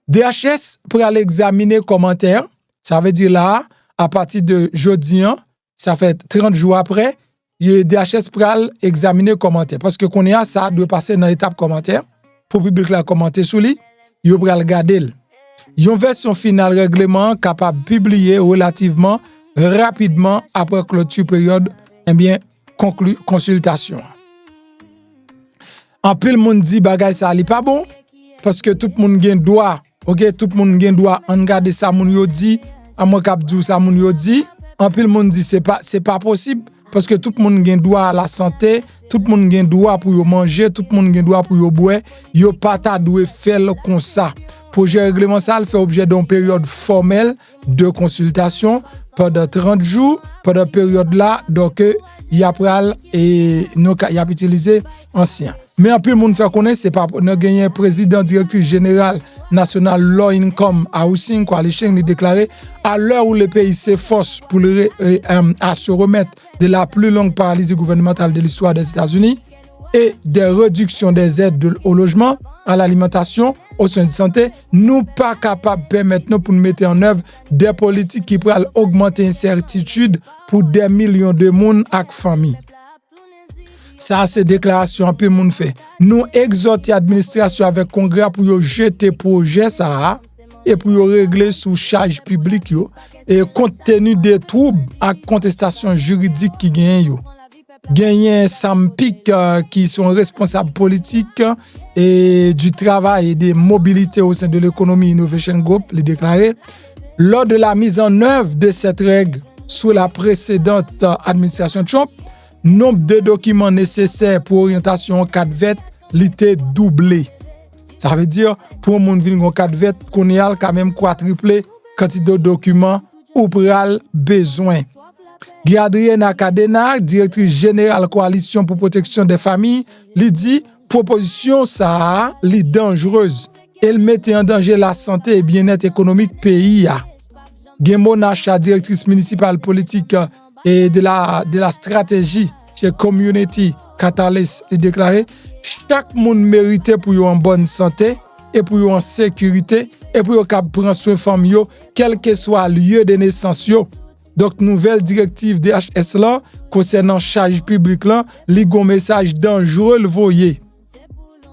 S1: DHS pour aller examiner commentaires, ça veut dire là, à partir de jeudi, ça fait 30 jours après, DHS pour aller examiner commentaires. Parce que qu'on est à ça, doit passer dans l'étape commentaire, pour le public la commenter sur lui, il pour aller regarder. Une version finale règlement capable de publier relativement rapidement après clôture période, consultation. En pile monde dit bagay ça li pas bon, parce que tout le monde gen droit. OK, tout le monde gen droit en garder ça moun yo dit, à moi k'ap dou ça moun yo dit, en pile monde dit c'est pas possible parce que tout le monde gen droit à la santé, tout le monde gen droit pour yo manger, tout le monde gen droit pour yo boire, yo pas ta doué faire comme ça. Projet règlement ça fait objet d'une période formelle de consultation pendant 30 jours, pendant période là donc il y a pral et nous y a utilisé ancien. Mais un peu monde fait connaître c'est pas nous gagner président directrice générale national Low Income Housing Coalition il déclaré à l'heure où le pays s'efforce pour à se remettre de la plus longue paralysie gouvernementale de l'histoire des États-Unis et des réductions des aides au logement, à l'alimentation, aux soins de santé, nous pas capables de permettre nous pour mettre en œuvre des politiques qui pourraient augmenter l'incertitude pour des millions de monde et familles. Ça, c'est déclaration un peu moun fait. Nous exhorter l'administration avec congrès pour jeter projet ça et pour régler sous charge publique yo et compte tenu des troubles à contestation juridique qui gagnent yo. Gagné Sampik qui sont responsables politiques et du travail et des mobilités au sein de l'économie Innovation Group, les déclaré lors de la mise en œuvre de cette règle sous la précédente administration Trump, nombre de documents nécessaires pour orientation en cas de vête l'était doublé. Ça veut dire, pour moun vin gon 4 vet, qu'on y a quand même quadruplé quantité de documents ou pral besoin. Adriana Cadena, directrice générale coalition pour protection des familles, lui dit proposition ça li dangereuse. Elle mettait en danger la santé et bien-être économique pays. Gemonacha, directrice municipale politique et de la stratégie chez Community Catalyst, il déclaré chaque monde mérite pour yon en bonne santé et pour yon en sécurité et pour yon kap prendre soin famille quel que soit le lieu de naissance yo. Donc nouvelle directive DHS là concernant charge publique là, li gon message dangereux le voyer.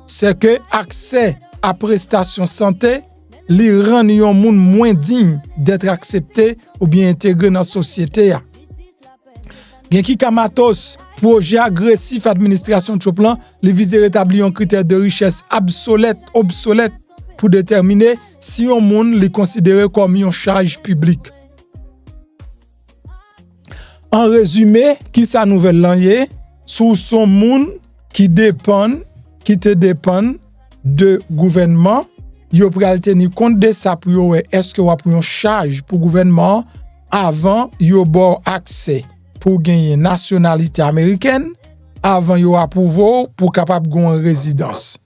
S1: C'est que accès à prestation santé li rend yon moun moins digne d'être accepté ou bien intégré dans la société. Gen ki kamatos projet agressif administration Choplan li vise rétablir un critère de richesse obsolète pour déterminer si un moun li considéré comme une charge publique. En résumé, qui sa nouvelle lanye sous son moun qui te dépend de gouvernement, yo pral tenir compte de ça pour yo est-ce que wa pour une charge pour gouvernement avant yo bon accès pour gagner nationalité américaine avant yo approuver pour capable gon résidence.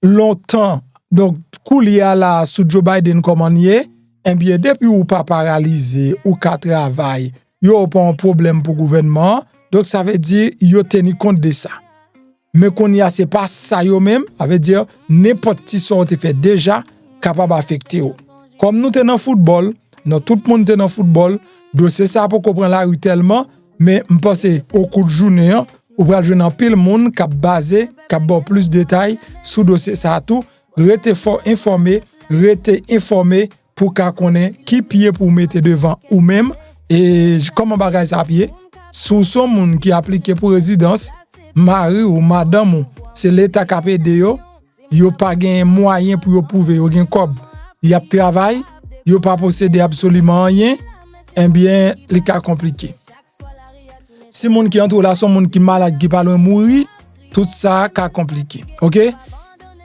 S1: Longtemps donc koulia la sous Joe Biden comme nié, et bien depuis ou pas paralysé ou ka travail, yo pas un problème pour gouvernement, donc ça veut dire yo tenir compte de ça. Mais qu'on y a c'est pas ça yo même, ça veut dire n'importe qui sorte fait déjà capable affecter ou. Comme nous tenons football, non tout le monde tenant football, donc c'est ça pour comprendre la rue tellement, mais me penser au coup de journée, ou pral jouer dans pile monde qui basé, qui bon plus de détails sous dossier ça tout, rete fort informé pour qu'a connaît qui pied pour mettre devant ou même et comment bagage ça pied sous son monde qui appliqué pour résidence mari ou madame c'est l'état qui a aidé yo pas gain moyen pour yo prouver yo gain cob y a travail yo pas posséder absolument rien et bien les cas compliqué si monde qui entre là son monde qui malade qui pas loin mourir tout ça cas compliqué OK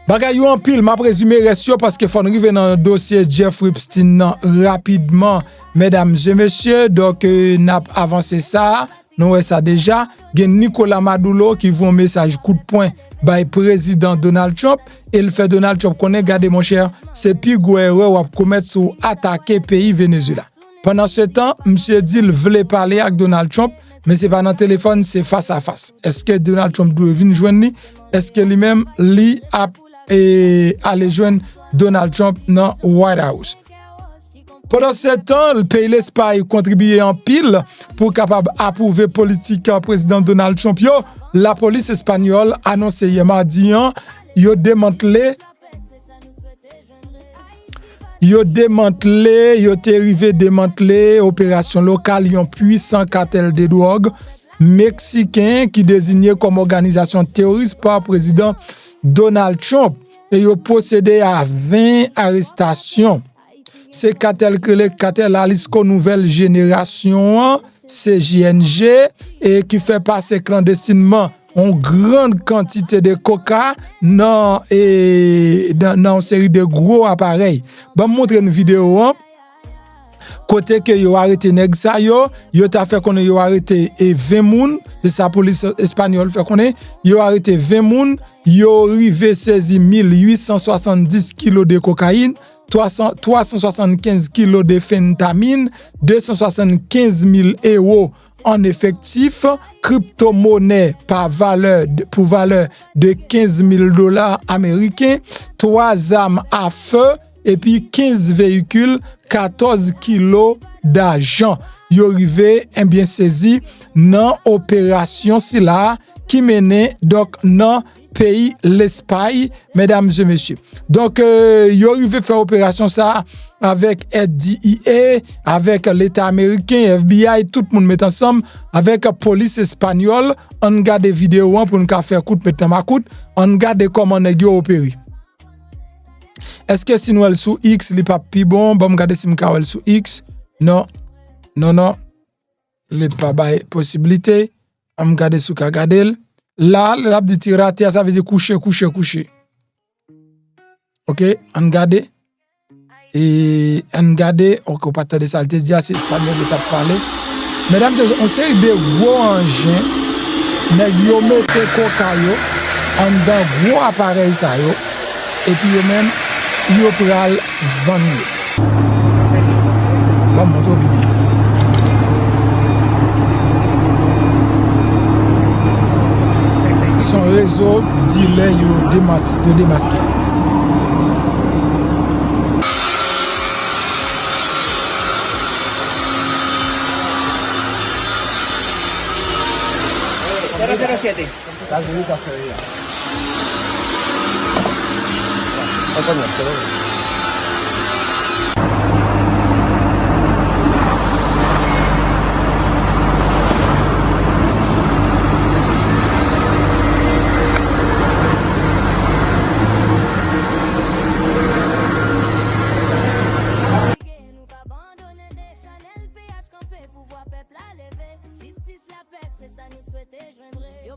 S1: bagay yo en pile m'a présumé reste parce que faut arriver dans le dossier Jeffrey Epstein rapidement mesdames et messieurs donc n'a avancé ça nous ça déjà gen Nicolas Maduro qui voit un message coup de poing by président Donald Trump et il fait Donald Trump connaît garder mon cher c'est plus gros erreur ou commettre sur attaquer pays Venezuela. Pendant ce temps monsieur dit il voulait parler avec Donald Trump mais c'est pas dans téléphone c'est face à face. Est-ce que Donald Trump doit venir joindre lui? Est-ce que lui-même lui a aller joindre Donald Trump dans White House? Pendant ce temps, le pays l'Espagne contribué en pile pour capable approuver politique président Donald Trump. La police espagnole annoncé hier mardi yo démantelé opération locale yon puissant cartel de drogue mexicain qui désigné comme organisation terroriste par président Donald Trump et yo procédé à 20 arrestations. C'est cartel que le cartel Jalisco Nouvelle Génération CJNG et qui fait passer clandestinement une grande quantité de coca dans une série de gros appareils. Bon montrer une vidéo côté que yo arrêté nèg sa yo t'a fait qu'on yo arrêté 20 moun et sa police espagnole fait qu'on yo arrêté 20 moun yo rivé saisi 1870 kg de cocaïne 375 kg de fentanyl, 275 000 € en effectif, crypto-monnaie pour valeur de 15 000 $ américains, 3 armes à feu et puis 15 véhicules, 14 kg d'argent. Yo rivé bien saisi dans opération si là qui menait donc dans pays l'Espagne, mesdames et messieurs. Donc, yo arrivé faire opération ça avec FDA, avec l'État américain, FBI, tout le monde met ensemble, avec la police espagnole. On regarde des vidéos pour nous faire coup de mettre ma coup. On regarde comment on a opéré. Est-ce que si nous sommes sous X, les pas plus bon, bon, regarder si nous sommes sous X. Non, les pas de possibilité. On regarde sous Kagadel. Là, l'ab dit raté, ça veut dire coucher. OK, on garde. Et on garde, OK, pas de saleté, c'est espagnol de parler. Mesdames et messieurs, on sait des gros engins, nèg yo mette coca yo en dans gros appareil ça yo et puis yo même yo pral vendre. Bon montre bibi. Son réseau dealer yo démasqué.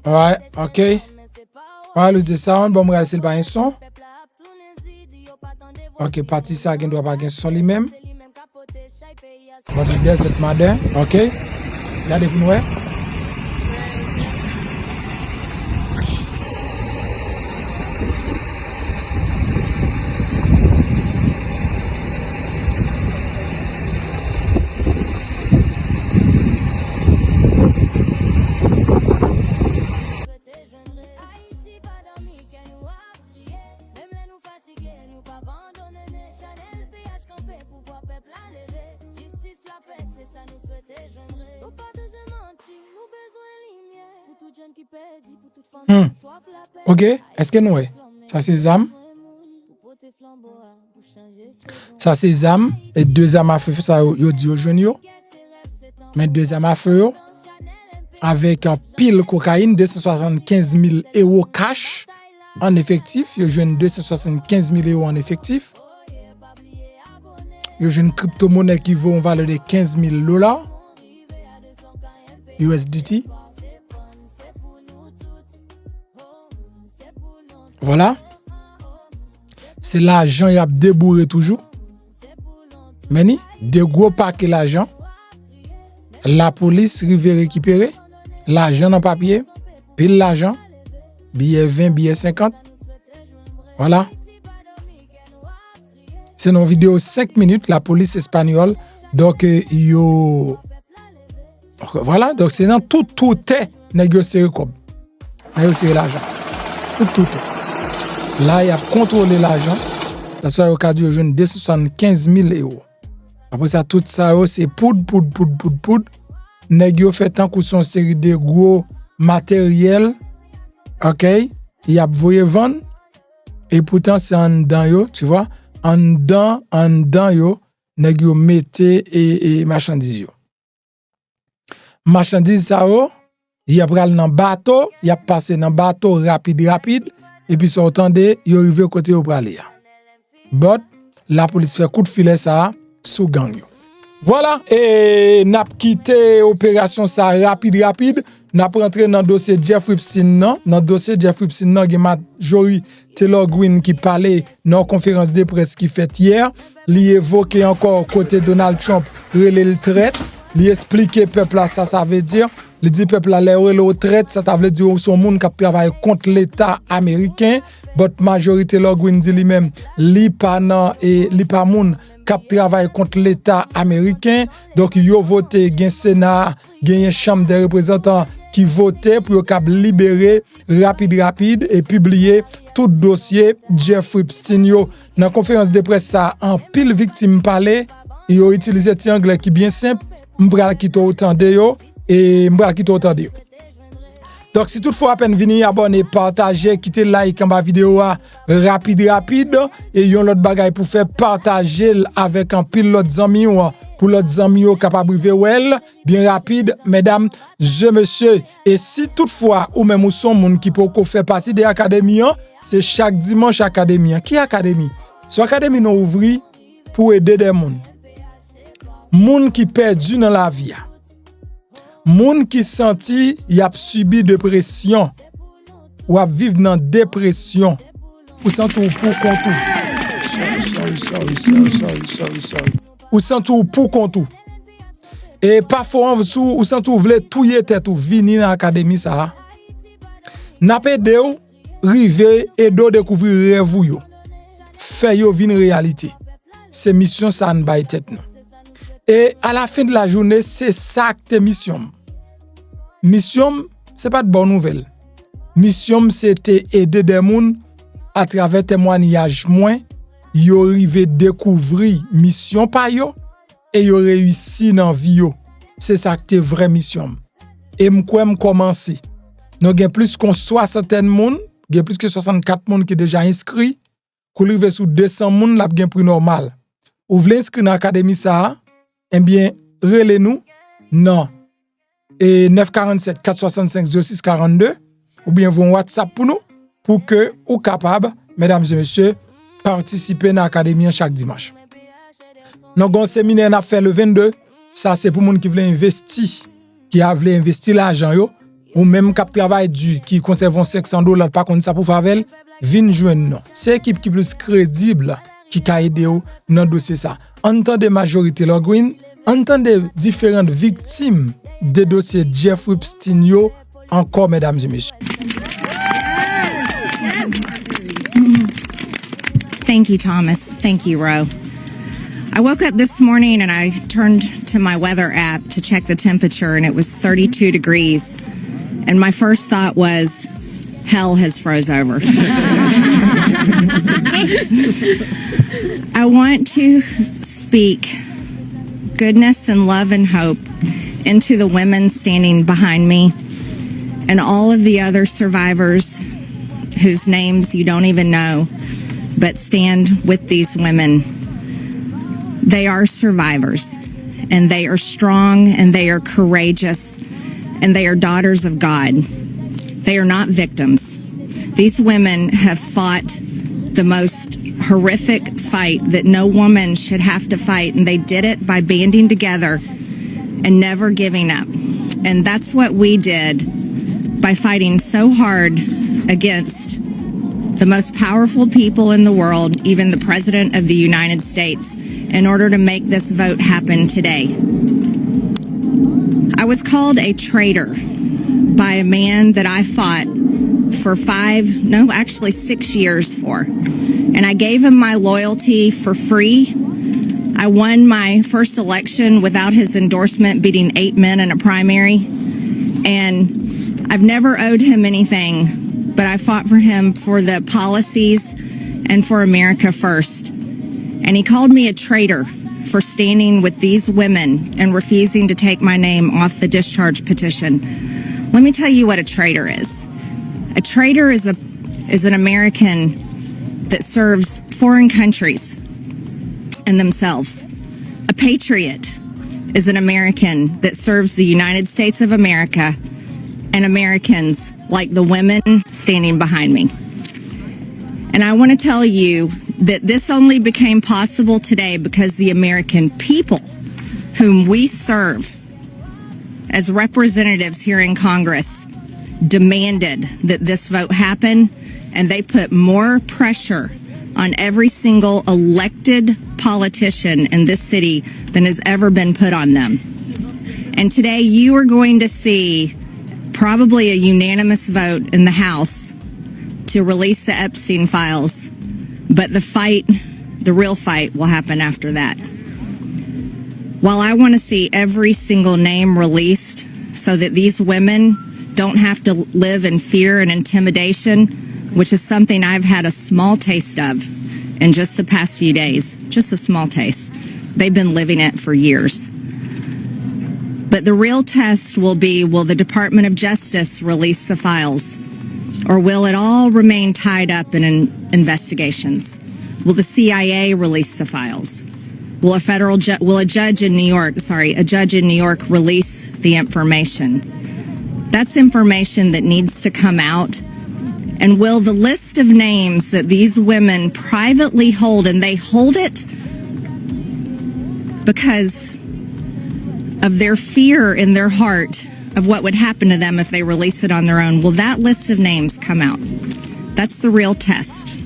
S1: Ouais, OK. Ouais, le sound, bon, regarde s'il pas un son. OK, parti ça qui doit pas un son lui-même. Bon, c'est cette madame. OK. Regardez pour nous. OK, est-ce que nous ça c'est ZAM? Ça c'est ZAM et deux armes à feu ça yo dit au jeune yo. Mais deux armes à feu avec un pile cocaïne 275 000 € cash en effectif, yo jeune 275 000 € en effectif. Yo jeune crypto-monnaie qui vaut une valeur de 15 000 $ USDT. Voilà. C'est l'argent y a débourré toujours. Mais ni, de gros paquets l'argent. La police rive récupérer l'argent en papier, pile l'argent, billet 20, billet 50. Voilà. C'est une vidéo 5 minutes, la police espagnole. Donc, voilà, donc c'est dans tout est négocié comme. Négocier l'argent. Tout est. Là, il a contrôlé l'argent. Ça soit au cas du jeune 275 000 €. Après ça, tout ça, c'est poudre. Nèg yo fait tant que son série de gros matériel. OK? Il a voyé vendre. Et pourtant, c'est en dedans yo, tu vois? En dedans yo, nèg yo mette et marchandise yo. Marchandise ça yo, il a pral dans bateau, il a passé dans bateau rapide. Et puis, s'entendez, il arrive côté au pralia. But, la police fait coup de filet ça sous gang yo. Voilà, et n'a quitté opération ça rapide. N'a rentré dans dossier Jeffrey Epstein dans dossier Jeffrey Epstein nan gen Marjorie Taylor Greene qui parlait dans conférence de presse qui fait hier, li évoqué encore côté Donald Trump relé le traite, li expliquer peuple là ça veut dire. Il dit peuple à l'air le retraite, ça veut dire son monde qui travaille contre l'État américain, but majorité leur Green dit lui-même, li pas moun qui travaille contre l'État américain, donc yo voté gen Sénat, gen chambre des représentants qui voté pour cap libérer rapide et publier tout dossier Jeffrey Epstein yo. Dans conférence de presse ça en pile victime parler, yo utilisé ti anglais qui bien simple, m'bral ki to entendre yo. Et m'bral qui t'entende. Donc si toutefois à peine vini abonner, partager, quitter like en bas vidéo rapide et yon l'autre bagay pour faire partager avec un pile l'autre amis pour l'autre amis capable well bien rapide mesdames, monsieur et si toutefois ou même ou son monde qui peut faire partie de l'académie, c'est chaque dimanche académie. Qui académie? So académie nous ouvri pour aider des moun qui perdu dans la vie. Moun qui senti y a subi dépression ou a vivre dans dépression ou senti pour contour Ou senti ou pour compte ou. Et parfois ou senti ou vle touyer tête ou vini dans l'académie ça. N'a pas de ou rive et do découvrir rêve yo. Fait yo vin réalité. C'est mission ça n bay tête non. Et à la fin de la journée, c'est ça que mission. Mission, c'est pas de bonne nouvelle. Mission, c'était aider des gens à travers témoignage moins, yo rive découvrir mission pa yo et yo réussi dans vie yo. C'est ça que te vraie mission. Et m'kwe commencer. Nous avons plus que 60 moun, gen plus que 64 moun qui déjà inscrit, kou rive sous 200 moun la gen prix normal. Ou vle inscrit dans l'académie ça, eh bien, relez-nous non et 947 465 06 42 ou bien vos WhatsApp pour nous pour que ou capable mesdames et messieurs participer dans l'académie chaque dimanche. Nous avons un séminaire à faire le 22, ça c'est pour moun qui veut investir, qui a voulu investir l'argent yo ou même cap travail du qui conserve $500 par contre ça pour favel vinn joindre non. C'est équipe qui plus crédible qui ka aider ou dans dossier ça. Entendez majorité leur green, entendez différentes victimes des dossiers Jeff Epstein yo encore mesdames et messieurs.
S5: Thank you, Thomas. Thank you, Ro. I woke up this morning and I turned to my weather app to check the temperature and it was 32 degrees. And my first thought was, hell has froze over. I want to speak goodness and love and hope into the women standing behind me and all of the other survivors whose names you don't even know, but stand with these women. They are survivors, and they are strong, and they are courageous, and they are daughters of God. They are not victims. These women have fought the most horrific fight that no woman should have to fight, and they did it by banding together and never giving up. And that's what we did by fighting so hard against the most powerful people in the world, even the President of the United States, in order to make this vote happen today. I was called a traitor by a man that I fought for 6 years for. And I gave him my loyalty for free. I won my first election without his endorsement, beating 8 men in a primary. And I've never owed him anything, but I fought for him for the policies and for America first. And he called me a traitor for standing with these women and refusing to take my name off the discharge petition. Let me tell you what a traitor is. A traitor is an American that serves foreign countries and themselves. A patriot is an American that serves the United States of America and Americans like the women standing behind me. And I want to tell you that this only became possible today because the American people whom we serve as representatives here in Congress demanded that this vote happen, and they put more pressure on every single elected politician in this city than has ever been put on them. And today you are going to see probably a unanimous vote in the House to release the Epstein files, but the real fight will happen after that. While I want to see every single name released so that these women don't have to live in fear and intimidation, which is something I've had a small taste of in just the past few days, just a small taste. They've been living it for years. But the real test will be, will the Department of Justice release the files? Or will it all remain tied up in investigations? Will the CIA release the files? Will a judge in New York release the information? That's information that needs to come out. And will the list of names that these women privately hold, and they hold it because of their fear in their heart of what would happen to them if they release it on their own, will that list of names come out? That's the real test.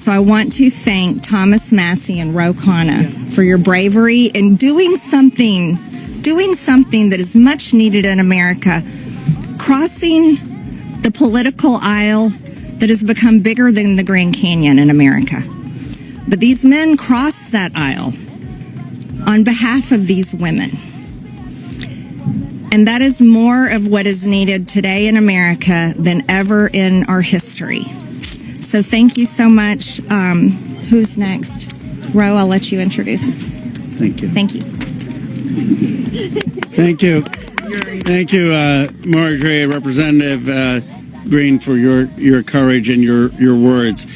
S5: So I want to thank Thomas Massie and Ro Khanna for your bravery in doing something that is much needed in America, crossing the political aisle that has become bigger than the Grand Canyon in America. But these men crossed that aisle on behalf of these women. And that is more of what is needed today in America than ever in our history. So thank you so much. Who's next? Ro, I'll let you introduce.
S6: Thank you.
S5: Thank you.
S6: Thank you. Thank you, Marjorie, Representative Green, for your courage and your words.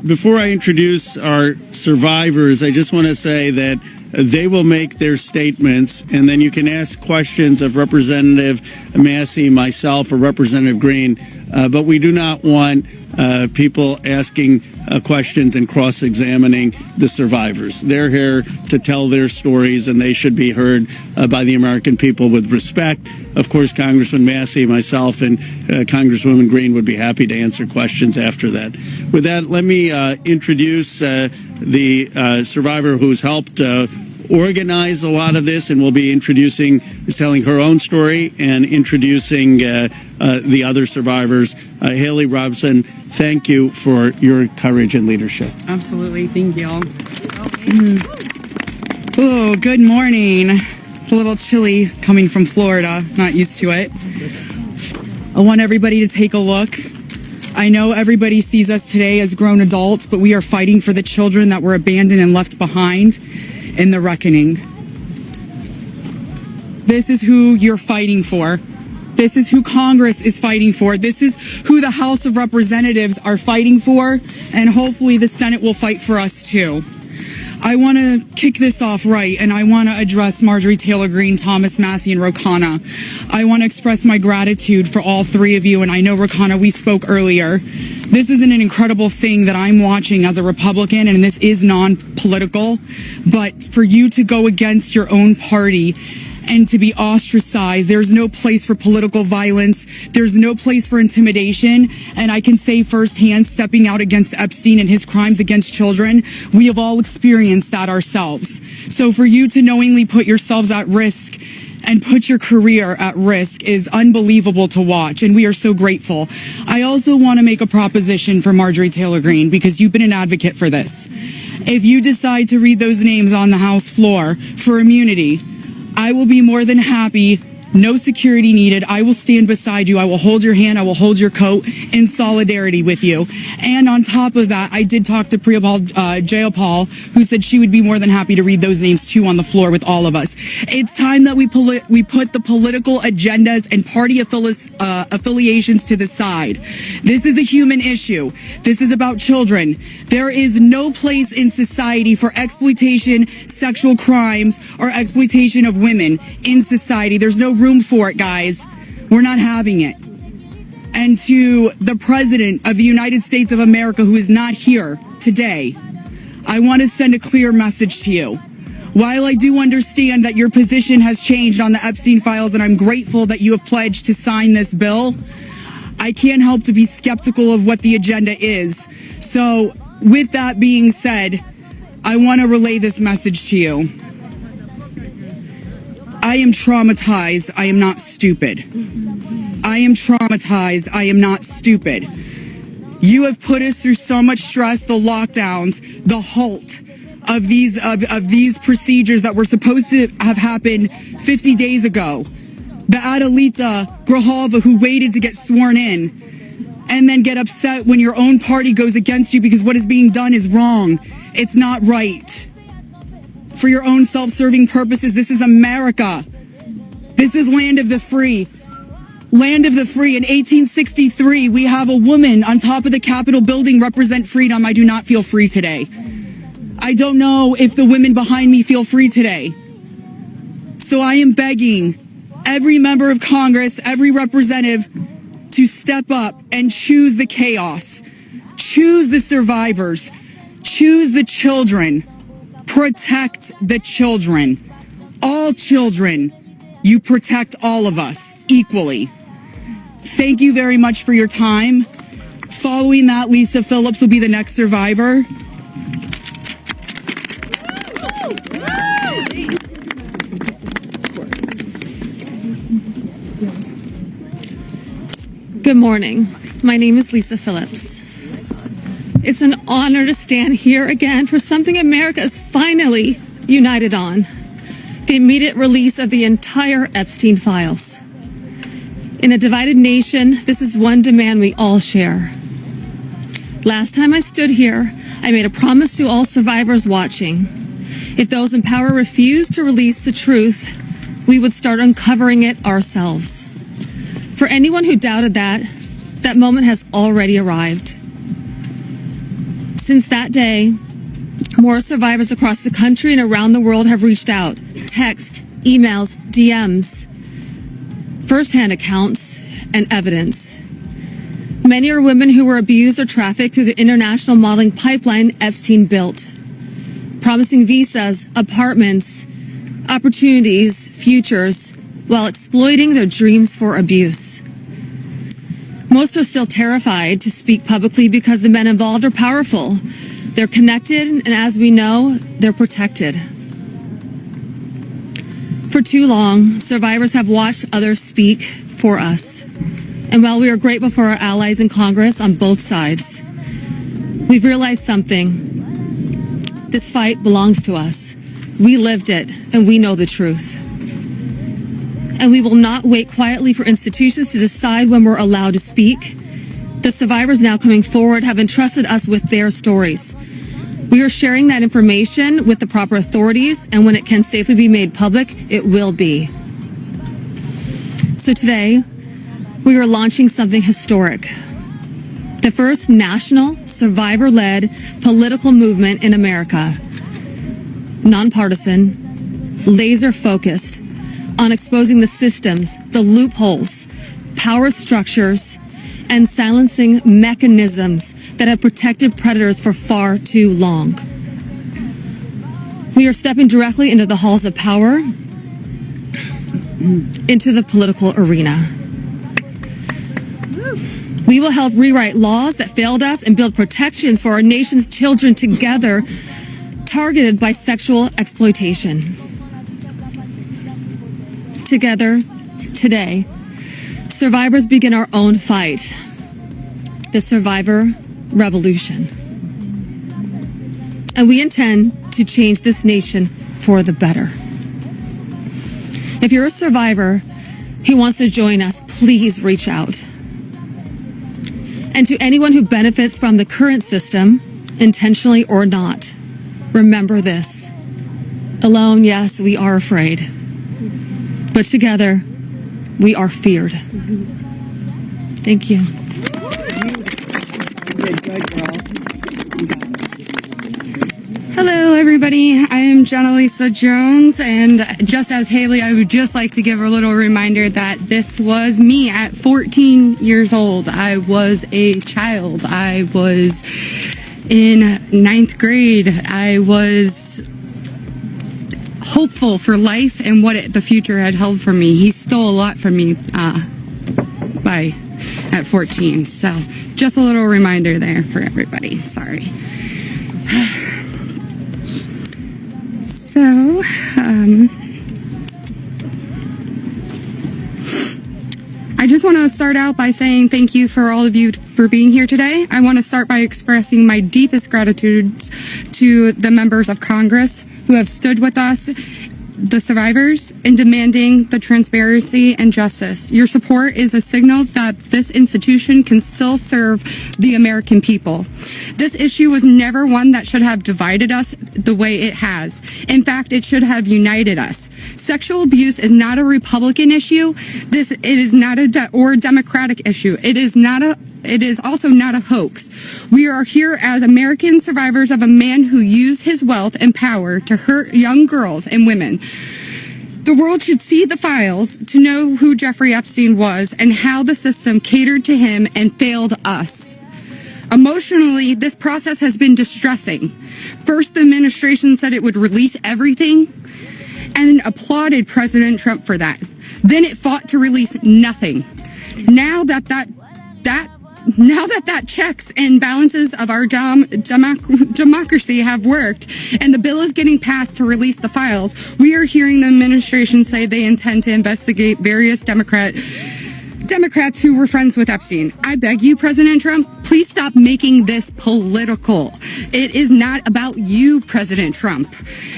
S6: Before I introduce our survivors, I just want to say that they will make their statements, and then you can ask questions of Representative Massie, myself, or Representative Green, but we do not want people asking questions and cross-examining the survivors. They're here to tell their stories, and they should be heard by the American people with respect. Of course, Congressman Massie, myself, and Congresswoman Green would be happy to answer questions after that. With that, let me introduce the survivor who's helped organize a lot of this, and will be telling her own story and introducing the other survivors. Haley Robson, thank you for your courage and leadership.
S7: Absolutely. Thank y'all. Oh, good morning. A little chilly coming from Florida. Not used to it. I want everybody to take a look. I know everybody sees us today as grown adults, but we are fighting for the children that were abandoned and left behind in the reckoning. This is who you're fighting for. This is who Congress is fighting for. This is who the House of Representatives are fighting for, and hopefully the Senate will fight for us too. I want to kick this off right, and I want to address Marjorie Taylor Greene, Thomas Massie, and Ro Khanna. I want to express my gratitude for all three of you, and I know, Ro Khanna, we spoke earlier. This is an incredible thing that I'm watching as a Republican, and this is non-political, but for you to go against your own party and to be ostracized. There's no place for political violence. There's no place for intimidation. And I can say firsthand, stepping out against Epstein and his crimes against children, we have all experienced that ourselves. So for you to knowingly put yourselves at risk and put your career at risk is unbelievable to watch, and we are so grateful. I also want to make a proposition for Marjorie Taylor Greene, because you've been an advocate for this. If you decide to read those names on the House floor for immunity, I will be more than happy. No security needed. I will stand beside you. I will hold your hand. I will hold your coat in solidarity with you. And on top of that, I did talk to Priyapal Jayapal, who said she would be more than happy to read those names too on the floor with all of us. It's time that we put the political agendas and party affiliations to the side. This is a human issue. This is about children. There is no place in society for exploitation, sexual crimes, or exploitation of women in society. There's no room for it, guys. We're not having it. And to the President of the United States of America, who is not here today, I want to send a clear message to you. While I do understand that your position has changed on the Epstein files, and I'm grateful that you have pledged to sign this bill, I can't help to be skeptical of what the agenda is. So, with that being said, I want to relay this message to you. I am traumatized. I am not stupid. I am traumatized. I am not stupid. You have put us through so much stress, the lockdowns, the halt of these procedures that were supposed to have happened 50 days ago. The Adelita Grijalva, who waited to get sworn in, and then get upset when your own party goes against you because what is being done is wrong. It's not right. For your own self-serving purposes, this is America. This is land of the free. Land of the free. In 1863, we have a woman on top of the Capitol building represent freedom. I do not feel free today. I don't know if the women behind me feel free today. So I am begging every member of Congress, every representative, to step up and choose the chaos. Choose the survivors. Choose the children. Protect the children. All children. You protect all of us equally. Thank you very much for your time. Following that, Lisa Phillips will be the next survivor.
S8: Good morning. My name is Lisa Phillips. It's an honor to stand here again for something America is finally united on: the immediate release of the entire Epstein files. In a divided nation, this is one demand we all share. Last time I stood here, I made a promise to all survivors watching. If those in power refused to release the truth, we would start uncovering it ourselves. For anyone who doubted that, that moment has already arrived. Since that day, more survivors across the country and around the world have reached out. Text, emails, DMs, firsthand accounts, and evidence. Many are women who were abused or trafficked through the international modeling pipeline Epstein built, promising visas, apartments, opportunities, futures, while exploiting their dreams for abuse. Most are still terrified to speak publicly because the men involved are powerful. They're connected, and as we know, they're protected. For too long, survivors have watched others speak for us. And while we are grateful for our allies in Congress on both sides, we've realized something. This fight belongs to us. We lived it, and we know the truth. And we will not wait quietly for institutions to decide when we're allowed to speak. The survivors now coming forward have entrusted us with their stories. We are sharing that information with the proper authorities, and when it can safely be made public, it will be. So today, we are launching something historic. The first national, survivor-led political movement in America. Nonpartisan, laser-focused on exposing the systems, the loopholes, power structures, and silencing mechanisms that have protected predators for far too long. We are stepping directly into the halls of power, into the political arena. We will help rewrite laws that failed us and build protections for our nation's children together, targeted by sexual exploitation. Together, today, survivors begin our own fight, the survivor revolution. And we intend to change this nation for the better. If you're a survivor who wants to join us, please reach out. And to anyone who benefits from the current system, intentionally or not, remember this. Alone, yes, we are afraid. But together, we are feared. Thank you.
S7: Hello, everybody. I am Jenna Lisa Jones, and just as Haley, I would just like to give a little reminder that this was me at 14 years old. I was a child. I was in 9th grade. I was hopeful for life and what the future had held for me. He stole a lot from me at 14. So just a little reminder there for everybody. Sorry. So, I just want to start out by saying thank you for all of you for being here today. I want to start by expressing my deepest gratitude to the members of Congress who have stood with us, the survivors, in demanding the transparency and justice. Your support is a signal that this institution can still serve the American people. This issue was never one that should have divided us the way it has. In fact, it should have united us. Sexual abuse is not a Republican issue. It is not a Democratic issue. It is also not a hoax. We are here as American survivors of a man who used his wealth and power to hurt young girls and women. The world should see the files to know who Jeffrey Epstein was and how the system catered to him and failed us. Emotionally, this process has been distressing. First, the administration said it would release everything and applauded President Trump for that. Then it fought to release nothing. Now that now that checks and balances of our democracy have worked and the bill is getting passed to release the files, we are hearing the administration say they intend to investigate various Democrats who were friends with Epstein. I beg you, President Trump, please stop making this political. It is not about you, President Trump.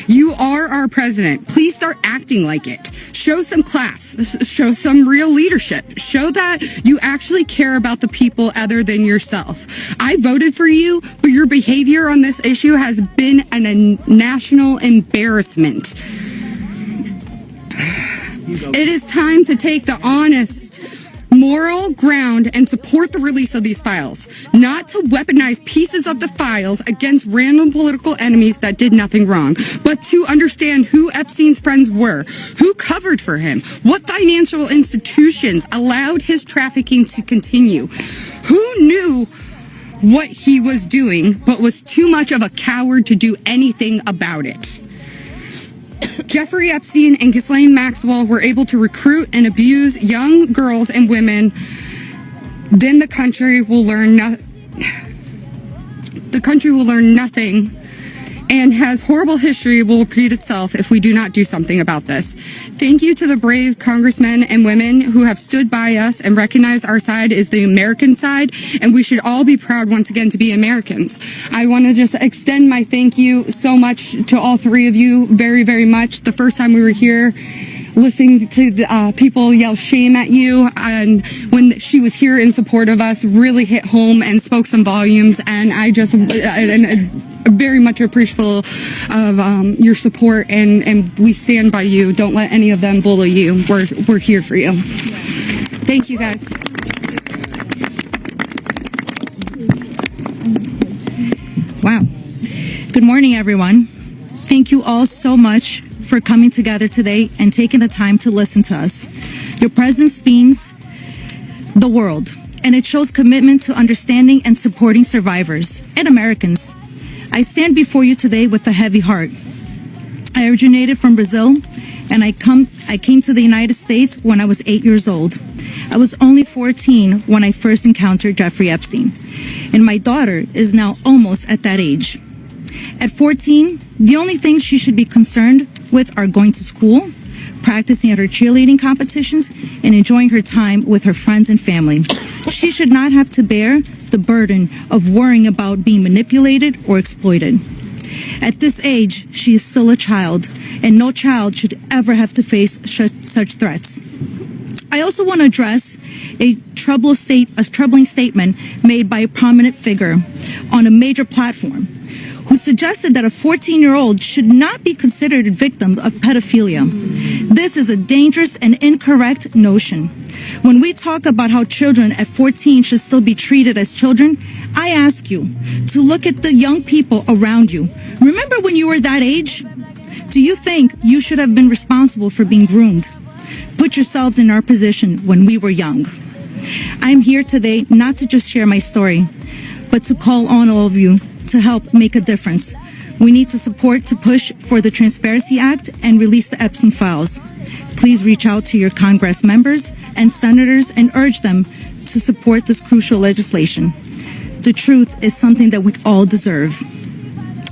S7: You are our president. Please start acting like it. Show some class. Show some real leadership. Show that you actually care about the people other than yourself. I voted for you, but your behavior on this issue has been a national embarrassment. It is time to take the honest, moral ground and support the release of these files, not to weaponize pieces of the files against random political enemies that did nothing wrong, but to understand who Epstein's friends were, who covered for him, what financial institutions allowed his trafficking to continue, who knew what he was doing but was too much of a coward to do anything about it. Jeffrey Epstein and Ghislaine Maxwell were able to recruit and abuse young girls and women. Then the country will learn nothing, and has horrible history will repeat itself if we do not do something about this. Thank you to the brave congressmen and women who have stood by us and recognized our side is the American side, and we should all be proud once again to be Americans. I want to just extend my thank you so much to all three of you very, very much. The first time we were here, listening to the people yell shame at you, and when she was here in support of us, really hit home and spoke some volumes, and I just very much appreciative of your support, and we stand by you. Don't let any of them bully you. We're here for you. Thank you, guys.
S9: Wow. Good morning, everyone. Thank you all so much for coming together today and taking the time to listen to us. Your presence means the world, and it shows commitment to understanding and supporting survivors and Americans. I stand before you today with a heavy heart. I originated from Brazil, and I came to the United States when I was 8 years old. I was only 14 when I first encountered Jeffrey Epstein, and my daughter is now almost at that age. At 14, the only things she should be concerned with are going to school, practicing at her cheerleading competitions, and enjoying her time with her friends and family. She should not have to bear the burden of worrying about being manipulated or exploited. At this age, she is still a child, and no child should ever have to face such threats. I also want to address a troubling statement made by a prominent figure on a major platform, who suggested that a 14-year-old should not be considered a victim of pedophilia. This is a dangerous and incorrect notion. When we talk about how children at 14 should still be treated as children, I ask you to look at the young people around you. Remember when you were that age? Do you think you should have been responsible for being groomed? Put yourselves in our position when we were young. I am here today not to just share my story, but to call on all of you to help make a difference. We need to support to push for the Transparency Act and release the Epstein files. Please reach out to your Congress members and senators and urge them to support this crucial legislation. The truth is something that we all deserve,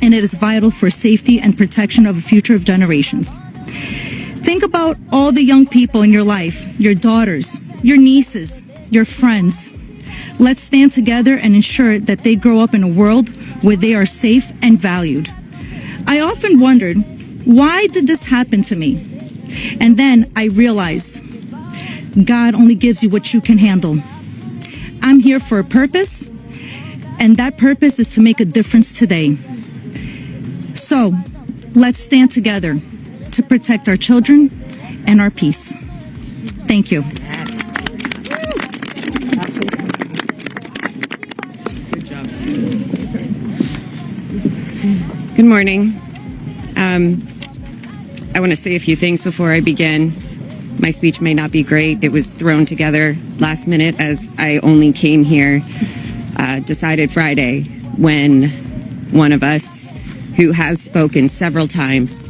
S9: and it is vital for safety and protection of the future of generations. Think about all the young people in your life, your daughters, your nieces, your friends. Let's stand together and ensure that they grow up in a world where they are safe and valued. I often wondered, why did this happen to me? And then I realized, God only gives you what you can handle. I'm here for a purpose, and that purpose is to make a difference today. So, let's stand together to protect our children and our peace. Thank you.
S10: Good morning. I want to say a few things before I begin. My speech may not be great. It was thrown together last minute as I only came here, decided Friday, when one of us, who has spoken several times,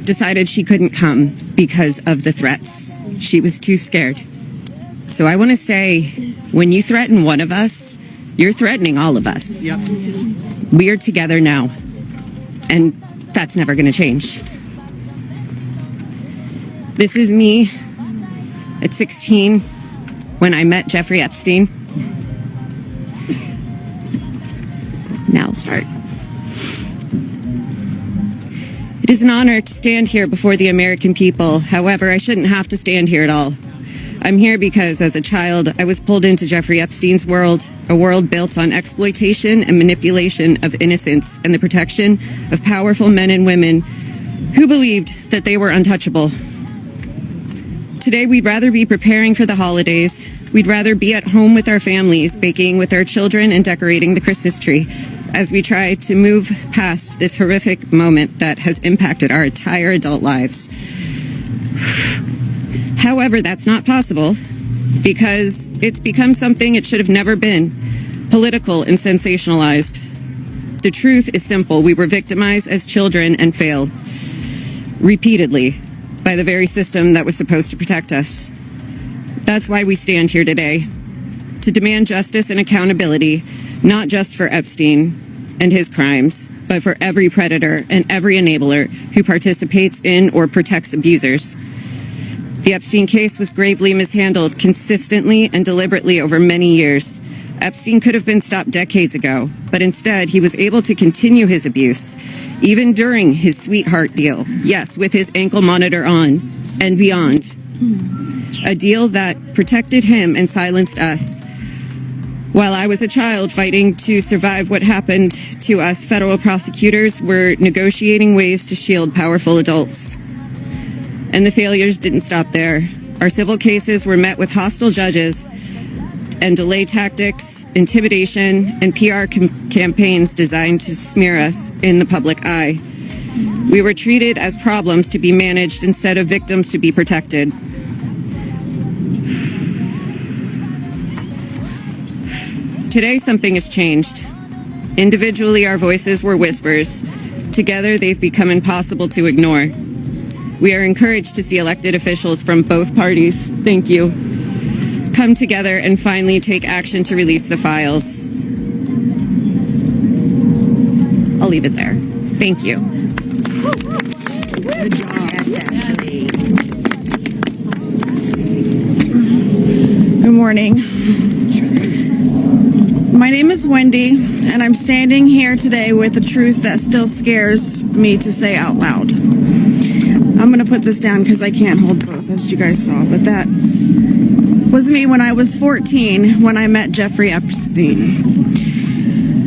S10: decided she couldn't come because of the threats. She was too scared. So I want to say, when you threaten one of us, you're threatening all of us.
S7: Yep.
S10: We are together now, and that's never going to change. This is me at 16 when I met Jeffrey Epstein. Now I'll start. It is an honor to stand here before the American people. However, I shouldn't have to stand here at all. I'm here because as a child, I was pulled into Jeffrey Epstein's world, a world built on exploitation and manipulation of innocence and the protection of powerful men and women who believed that they were untouchable. Today, we'd rather be preparing for the holidays. We'd rather be at home with our families, baking with our children and decorating the Christmas tree as we try to move past this horrific moment that has impacted our entire adult lives. However, that's not possible because it's become something it should have never been, political and sensationalized. The truth is simple. We were victimized as children and failed repeatedly by the very system that was supposed to protect us. That's why we stand here today, to demand justice and accountability, not just for Epstein and his crimes, but for every predator and every enabler who participates in or protects abusers. The Epstein case was gravely mishandled consistently and deliberately over many years. Epstein could have been stopped decades ago, but instead he was able to continue his abuse, even during his sweetheart deal. Yes, with his ankle monitor on and beyond. A deal that protected him and silenced us. While I was a child fighting to survive what happened to us, federal prosecutors were negotiating ways to shield powerful adults. And the failures didn't stop there. Our civil cases were met with hostile judges and delay tactics, intimidation, and PR campaigns designed to smear us in the public eye. We were treated as problems to be managed instead of victims to be protected. Today, something has changed. Individually, our voices were whispers. Together, they've become impossible to ignore. We are encouraged to see elected officials from both parties, thank you, come together and finally take action to release the files. I'll leave it there. Thank you.
S7: Good job.
S11: Good morning. My name is Wendy, and I'm standing here today with a truth that still scares me to say out loud. I'm going to put this down because I can't hold both, as you guys saw, but that was me when I was 14 when I met Jeffrey Epstein.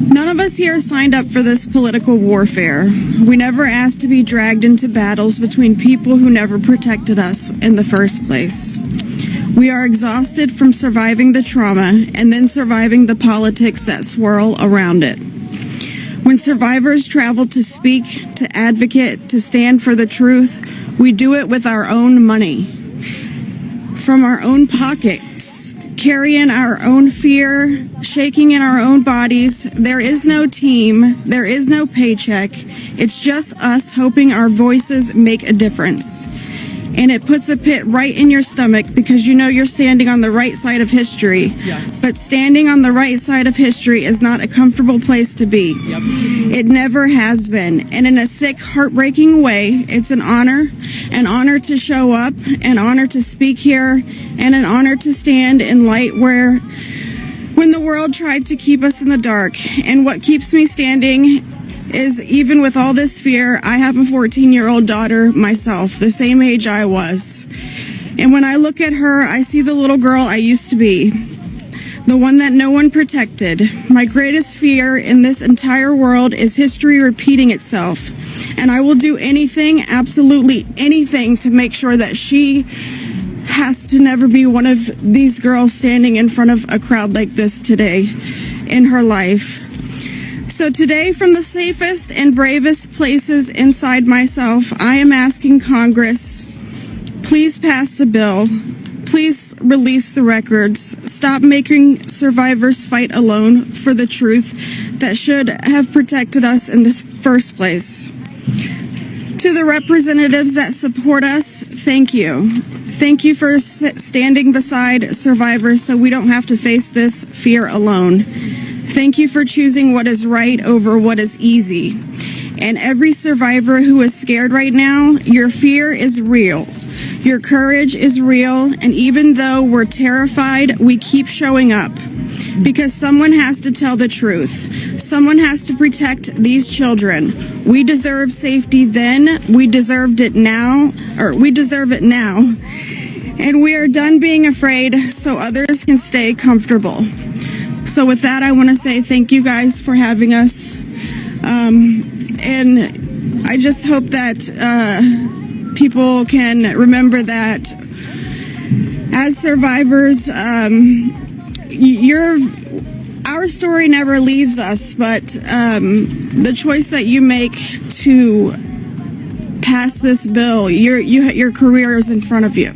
S11: None of us here signed up for this political warfare. We never asked to be dragged into battles between people who never protected us in the first place. We are exhausted from surviving the trauma and then surviving the politics that swirl around it. When survivors travel to speak, to advocate, to stand for the truth, we do it with our own money, from our own pockets, carrying our own fear, shaking in our own bodies. There is no team, there is no paycheck. It's just us hoping our voices make a difference. And it puts a pit right in your stomach because you know you're standing on the right side of history.
S7: Yes.
S11: But standing on the right side of history is not a comfortable place to be.
S7: Yep.
S11: It never has been. And in a sick, heartbreaking way, it's an honor to show up, an honor to speak here, and an honor to stand in light when the world tried to keep us in the dark. And what keeps me standing is, even with all this fear, I have a 14-year-old daughter myself, the same age I was. And when I look at her, I see the little girl I used to be, the one that no one protected. My greatest fear in this entire world is history repeating itself. And I will do anything, absolutely anything, to make sure that she has to never be one of these girls standing in front of a crowd like this today in her life. So today, from the safest and bravest places inside myself, I am asking Congress, please pass the bill. Please release the records. Stop making survivors fight alone for the truth that should have protected us in the first place. To the representatives that support us, thank you. Thank you for standing beside survivors so we don't have to face this fear alone. Thank you for choosing what is right over what is easy. And every survivor who is scared right now, your fear is real. Your courage is real. And even though we're terrified, we keep showing up. Because someone has to tell the truth. Someone has to protect these children. We deserve safety then. We deserve it now. And we are done being afraid so others can stay comfortable. So with that, I want to say thank you guys for having us. And I just hope that people can remember that as survivors, our story never leaves us, but the choice that you make to pass this bill, your career is in front of you,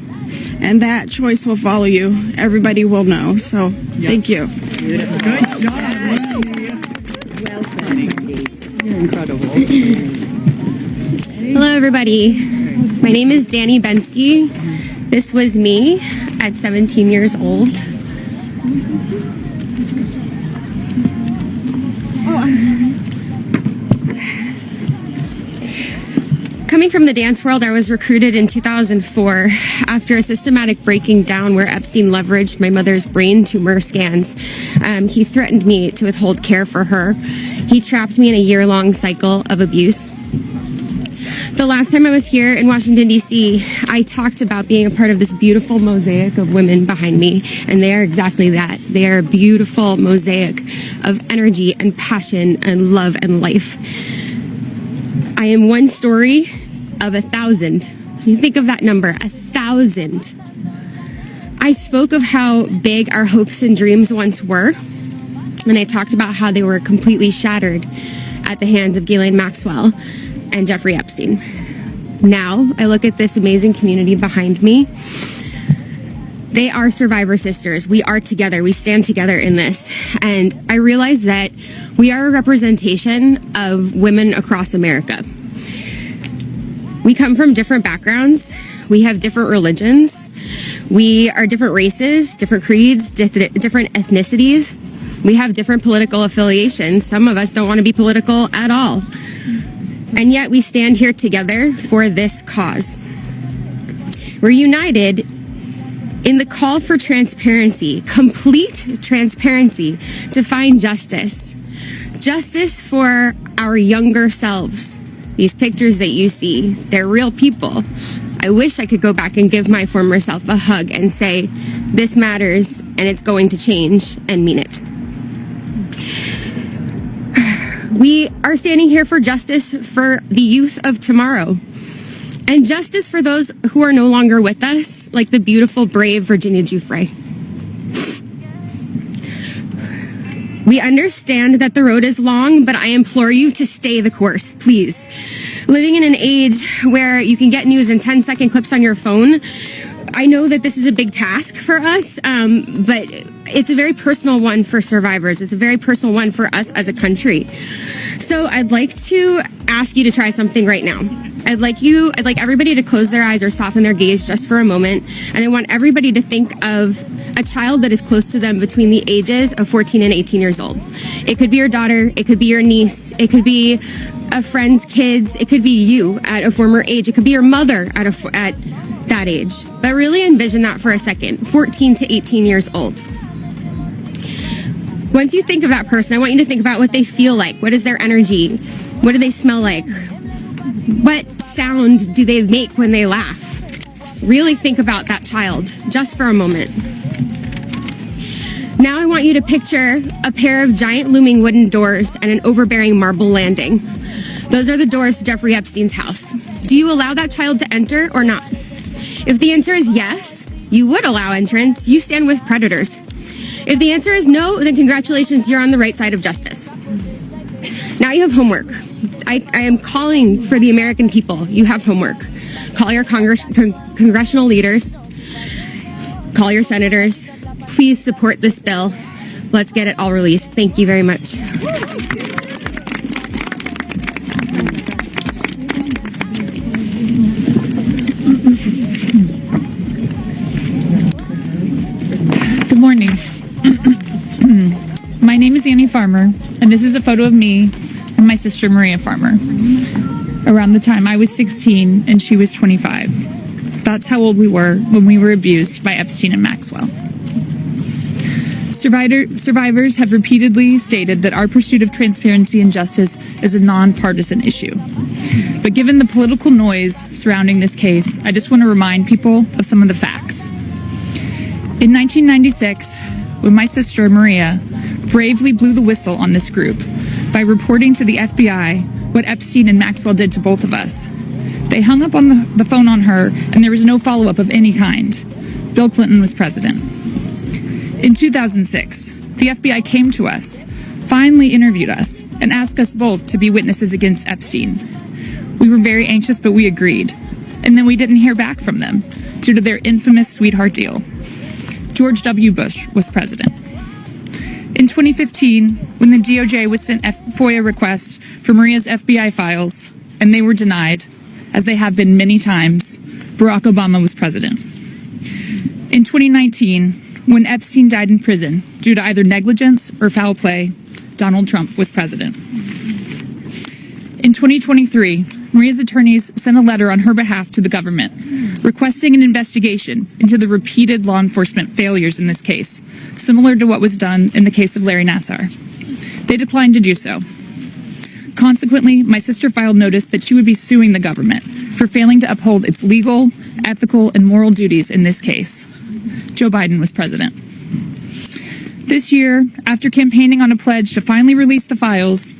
S11: and that choice will follow you. Everybody will know. So, thank you.
S7: Good job.
S11: Well said.
S7: You're incredible.
S10: Hello, everybody. My name is Danny Bensky. This was me at 17 years old. Coming from the dance world, I was recruited in 2004 after a systematic breaking down where Epstein leveraged my mother's brain tumor scans. He threatened me to withhold care for her. He trapped me in a year-long cycle of abuse. The last time I was here in Washington, D.C., I talked about being a part of this beautiful mosaic of women behind me, and they are exactly that. They are a beautiful mosaic of energy and passion and love and life. I am one story of 1,000. You think of that number, 1,000. I spoke of how big our hopes and dreams once were, and I talked about how they were completely shattered at the hands of Ghislaine Maxwell and Jeffrey Epstein. Now, I look at this amazing community behind me. They are survivor sisters. We are together. We stand together in this. And I realize that we are a representation of women across America. We come from different backgrounds. We have different religions. We are different races, different creeds, different ethnicities. We have different political affiliations. Some of us don't want to be political at all. And yet we stand here together for this cause. We're united in the call for transparency, complete transparency, to find justice. Justice for our younger selves. These pictures that you see, they're real people. I wish I could go back and give my former self a hug and say, this matters and it's going to change, and mean it. We are standing here for justice for the youth of tomorrow, and justice for those who are no longer with us, like the beautiful, brave Virginia Giuffre. We understand that the road is long, but I implore you to stay the course, please. Living in an age where you can get news in 10-second clips on your phone, I know that this is a big task for us, but it's a very personal one for survivors. It's a very personal one for us as a country. So I'd like to ask you to try something right now. I'd like everybody to close their eyes or soften their gaze just for a moment. And I want everybody to think of a child that is close to them between the ages of 14 and 18 years old. It could be your daughter. It could be your niece. It could be a friend's kids. It could be you at a former age. It could be your mother at that age. But really envision that for a second, 14 to 18 years old. Once you think of that person, I want you to think about what they feel like. What is their energy? What do they smell like? What sound do they make when they laugh? Really think about that child, just for a moment. Now I want you to picture a pair of giant looming wooden doors and an overbearing marble landing. Those are the doors to Jeffrey Epstein's house. Do you allow that child to enter or not? If the answer is yes, you would allow entrance. You stand with predators. If the answer is no, then congratulations, you're on the right side of justice. Now you have homework. I am calling for the American people. You have homework. Call your congressional leaders. Call your senators. Please support this bill. Let's get it all released. Thank you very much.
S12: My name is Annie Farmer, and this is a photo of me and my sister Maria Farmer. Around the time I was 16 and she was 25. That's how old we were when we were abused by Epstein and Maxwell. Survivors have repeatedly stated that our pursuit of transparency and justice is a nonpartisan issue. But given the political noise surrounding this case, I just want to remind people of some of the facts. In 1996, when my sister Maria bravely blew the whistle on this group by reporting to the FBI what Epstein and Maxwell did to both of us, they hung up on the phone on her, and there was no follow-up of any kind. Bill Clinton was president. In 2006, the FBI came to us, finally interviewed us, and asked us both to be witnesses against Epstein. We were very anxious, but we agreed. And then we didn't hear back from them due to their infamous sweetheart deal. George W. Bush was president. In 2015, when the DOJ was sent FOIA requests for Maria's FBI files, and they were denied, as they have been many times, Barack Obama was president. In 2019, when Epstein died in prison due to either negligence or foul play, Donald Trump was president. In 2023, Maria's attorneys sent a letter on her behalf to the government, requesting an investigation into the repeated law enforcement failures in this case, similar to what was done in the case of Larry Nassar. They declined to do so. Consequently, my sister filed notice that she would be suing the government for failing to uphold its legal, ethical, and moral duties in this case. Joe Biden was president. This year, after campaigning on a pledge to finally release the files,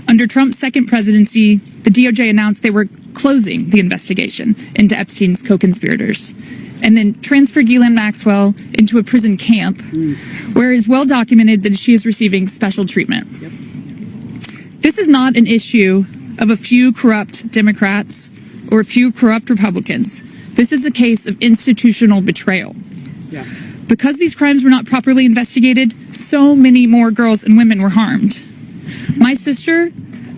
S12: under Trump's second presidency, the DOJ announced they were closing the investigation into Epstein's co-conspirators, and then transferred Ghislaine Maxwell into a prison camp, where it is well documented that she is receiving special treatment. This is not an issue of a few corrupt Democrats or a few corrupt Republicans. This is a case of institutional betrayal. Because these crimes were not properly investigated, so many more girls and women were harmed. My sister,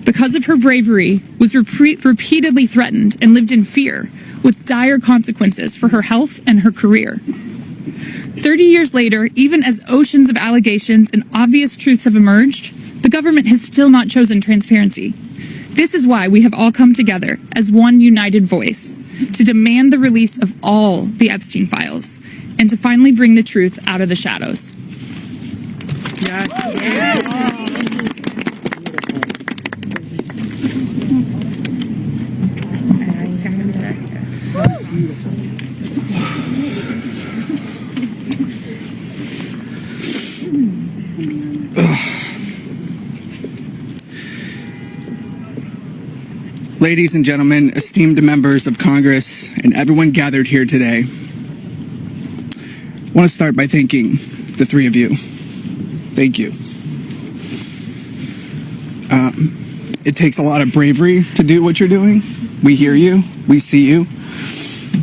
S12: because of her bravery, was repeatedly threatened and lived in fear, with dire consequences for her health and her career. 30 years later, even as oceans of allegations and obvious truths have emerged, the government has still not chosen transparency. This is why we have all come together as one united voice to demand the release of all the Epstein files and to finally bring the truth out of the shadows.
S13: Ladies and gentlemen, esteemed members of Congress, and everyone gathered here today, I want to start by thanking the three of you. Thank you. It takes a lot of bravery to do what you're doing. We hear you. We see you.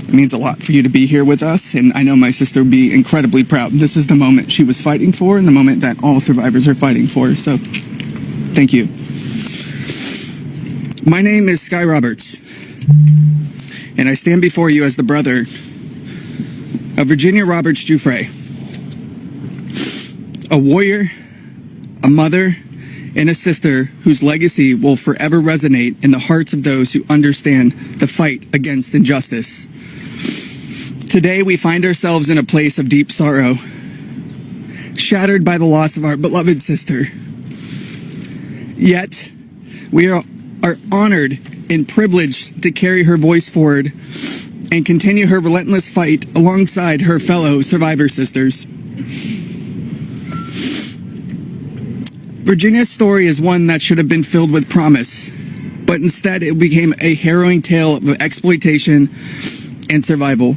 S13: It means a lot for you to be here with us, and I know my sister would be incredibly proud. This is the moment she was fighting for and the moment that all survivors are fighting for, so thank you. My name is Sky Roberts, and I stand before you as the brother of Virginia Roberts Giuffre, a warrior, a mother, and a sister whose legacy will forever resonate in the hearts of those who understand the fight against injustice. Today we find ourselves in a place of deep sorrow, shattered by the loss of our beloved sister. Yet, we are honored and privileged to carry her voice forward and continue her relentless fight alongside her fellow survivor sisters. Virginia's story is one that should have been filled with promise, but instead it became a harrowing tale of exploitation and survival.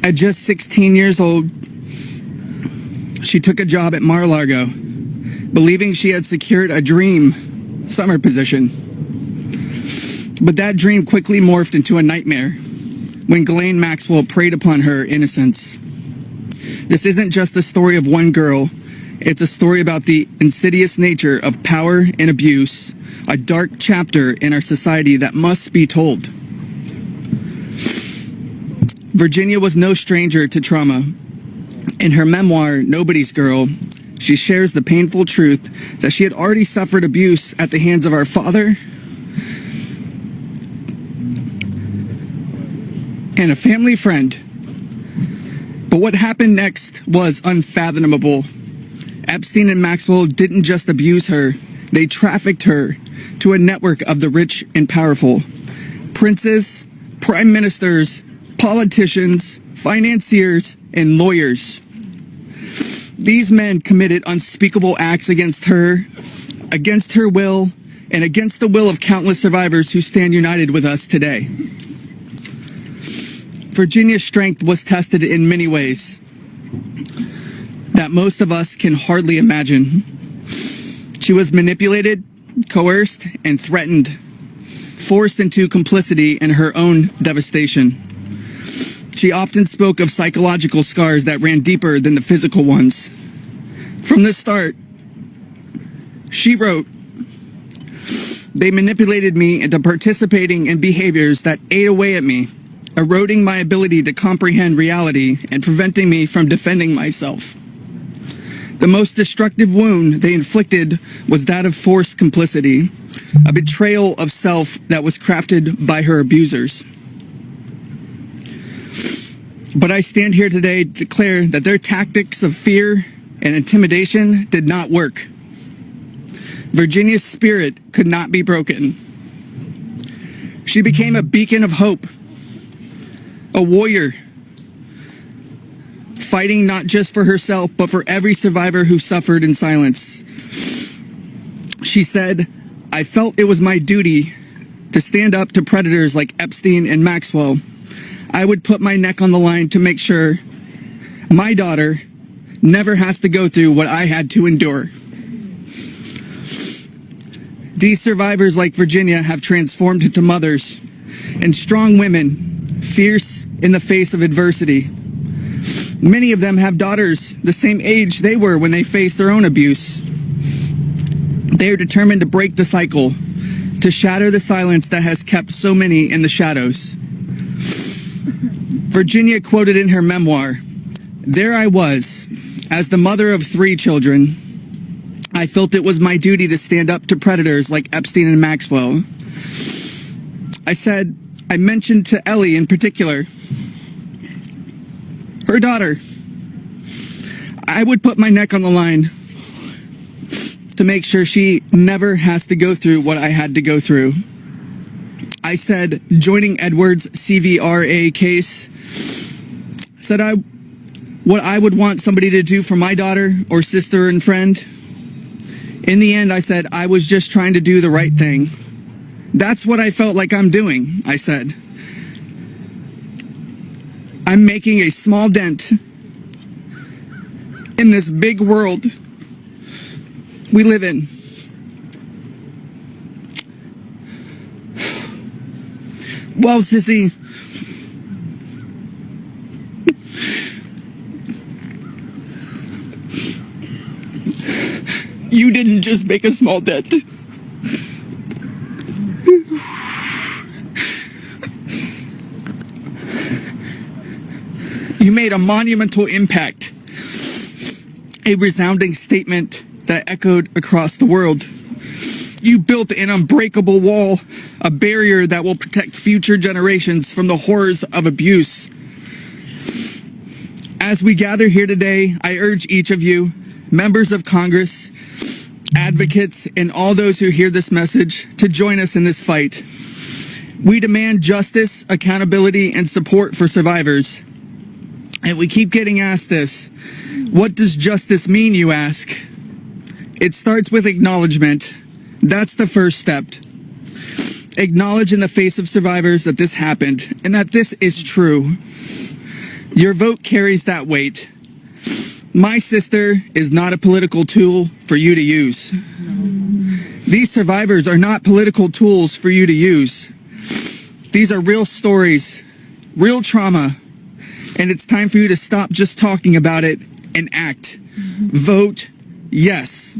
S13: At just 16 years old, she took a job at Mar-a-Lago, believing she had secured a dream summer position. But that dream quickly morphed into a nightmare when Ghislaine Maxwell preyed upon her innocence. This isn't just the story of one girl. It's a story about the insidious nature of power and abuse, a dark chapter in our society that must be told. Virginia was no stranger to trauma. In her memoir, Nobody's Girl, she shares the painful truth that she had already suffered abuse at the hands of our father and a family friend. But what happened next was unfathomable. Epstein and Maxwell didn't just abuse her, they trafficked her to a network of the rich and powerful. Princes, prime ministers, politicians, financiers, and lawyers. These men committed unspeakable acts against her will, and against the will of countless survivors who stand united with us today. Virginia's strength was tested in many ways that most of us can hardly imagine. She was manipulated, coerced, and threatened, forced into complicity in her own devastation. She often spoke of psychological scars that ran deeper than the physical ones. From the start, she wrote, "They manipulated me into participating in behaviors that ate away at me, eroding my ability to comprehend reality and preventing me from defending myself. The most destructive wound they inflicted was that of forced complicity, a betrayal of self that was crafted by her abusers. But I stand here today to declare that their tactics of fear and intimidation did not work. Virginia's spirit could not be broken. She became a beacon of hope, a warrior, fighting not just for herself, but for every survivor who suffered in silence. She said, I felt it was my duty to stand up to predators like Epstein and Maxwell. I would put my neck on the line to make sure my daughter never has to go through what I had to endure. These survivors like Virginia have transformed into mothers and strong women, fierce in the face of adversity. Many of them have daughters the same age they were when they faced their own abuse. They are determined to break the cycle, to shatter the silence that has kept so many in the shadows. Virginia quoted in her memoir, "There I was, as the mother of 3 children. I felt it was my duty to stand up to predators like Epstein and Maxwell. I mentioned to Ellie in particular, her daughter, I would put my neck on the line to make sure she never has to go through what I had to go through. I said, joining Edward's CVRA case, said what I would want somebody to do for my daughter or sister and friend. In the end, I said, I was just trying to do the right thing. That's what I felt like I'm doing," I said. "I'm making a small dent in this big world we live in." Well, sissy, you didn't just make a small dent. You made a monumental impact, a resounding statement that echoed across the world. You built an unbreakable wall, a barrier that will protect future generations from the horrors of abuse. As we gather here today, I urge each of you, members of Congress, advocates, and all those who hear this message to join us in this fight. We demand justice, accountability, and support for survivors. And we keep getting asked this. What does justice mean, you ask? It starts with acknowledgement. That's the first step. Acknowledge in the face of survivors that this happened and that this is true. Your vote carries that weight. My sister is not a political tool for you to use. These survivors are not political tools for you to use. These are real stories, real trauma, and it's time for you to stop just talking about it and act. Vote yes.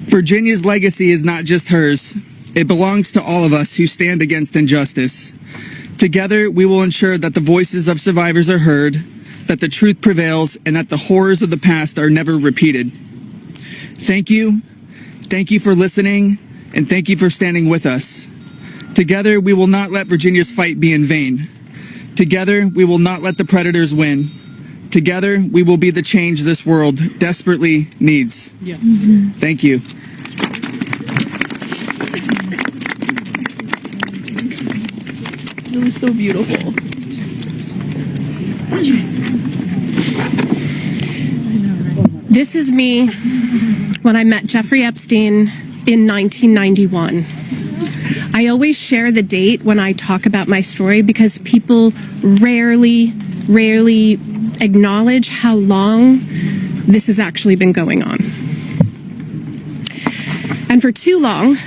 S13: Virginia's legacy is not just hers. It belongs to all of us who stand against injustice. Together, we will ensure that the voices of survivors are heard, that the truth prevails, and that the horrors of the past are never repeated. Thank you. Thank you for listening, and thank you for standing with us. Together, we will not let Virginia's fight be in vain. Together, we will not let the predators win. Together, we will be the change this world desperately needs.
S3: Yeah.
S13: Thank you.
S3: It was so beautiful.
S14: This is me when I met Jeffrey Epstein in 1991. I always share the date when I talk about my story because people rarely acknowledge how long this has actually been going on. And for too long,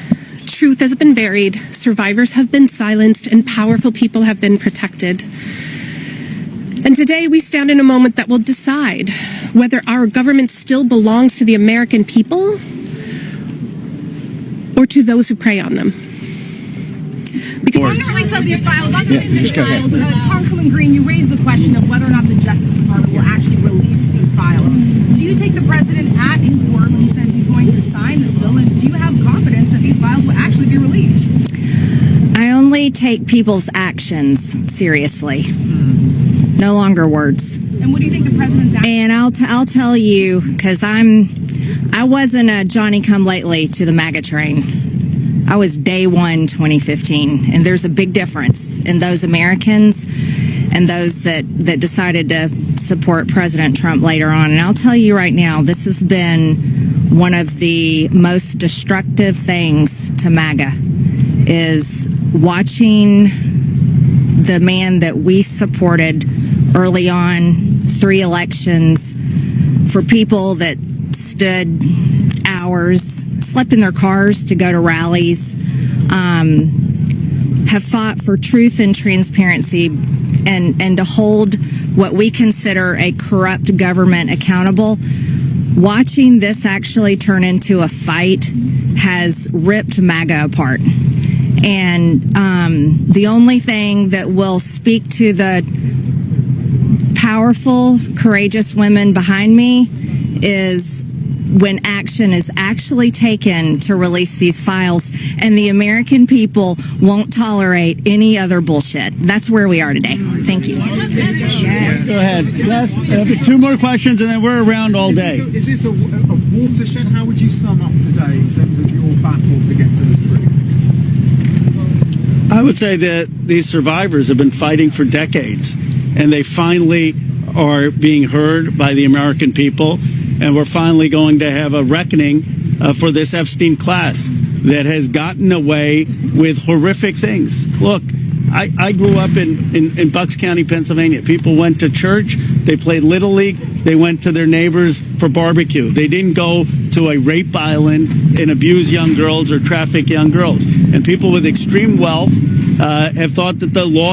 S14: truth has been buried, survivors have been silenced, and powerful people have been protected. And today we stand in a moment that will decide whether our government still belongs to the American people or to those who prey on them.
S15: On the release of these files, Congresswoman Green, you raised the question of whether or not the Justice Department will actually release these files. Do you take the president at his word when he says he's going to sign this bill, and do you have confidence that these files will actually be released?
S5: I only take people's actions seriously, no longer words.
S15: And what do you think the president's actions?
S5: And I'll tell you, because I wasn't a Johnny come lately to the MAGA train. I was day one 2015, and there's a big difference in those Americans and those that decided to support President Trump later on. And I'll tell you right now, this has been one of the most destructive things to MAGA, is watching the man that we supported early on, 3 elections, for people that stood hours, slept in their cars to go to rallies, have fought for truth and transparency, and to hold what we consider a corrupt government accountable. Watching this actually turn into a fight has ripped MAGA apart. And the only thing that will speak to the powerful, courageous women behind me is when action is actually taken to release these files, and the American people won't tolerate any other bullshit. That's where we are today. Thank you.
S6: Yes. Go ahead. Yes. 2 more questions, and then we're around all day.
S16: Is this a watershed? How would you sum up today in terms of your battle to get to the truth?
S6: I would say that these survivors have been fighting for decades, and they finally are being heard by the American people. And we're finally going to have a reckoning for this Epstein class that has gotten away with horrific things. Look, I grew up in Bucks County, Pennsylvania. People went to church, they played Little League, they went to their neighbors for barbecue. They didn't go to a rape island and abuse young girls or traffic young girls. And people with extreme wealth have thought that the law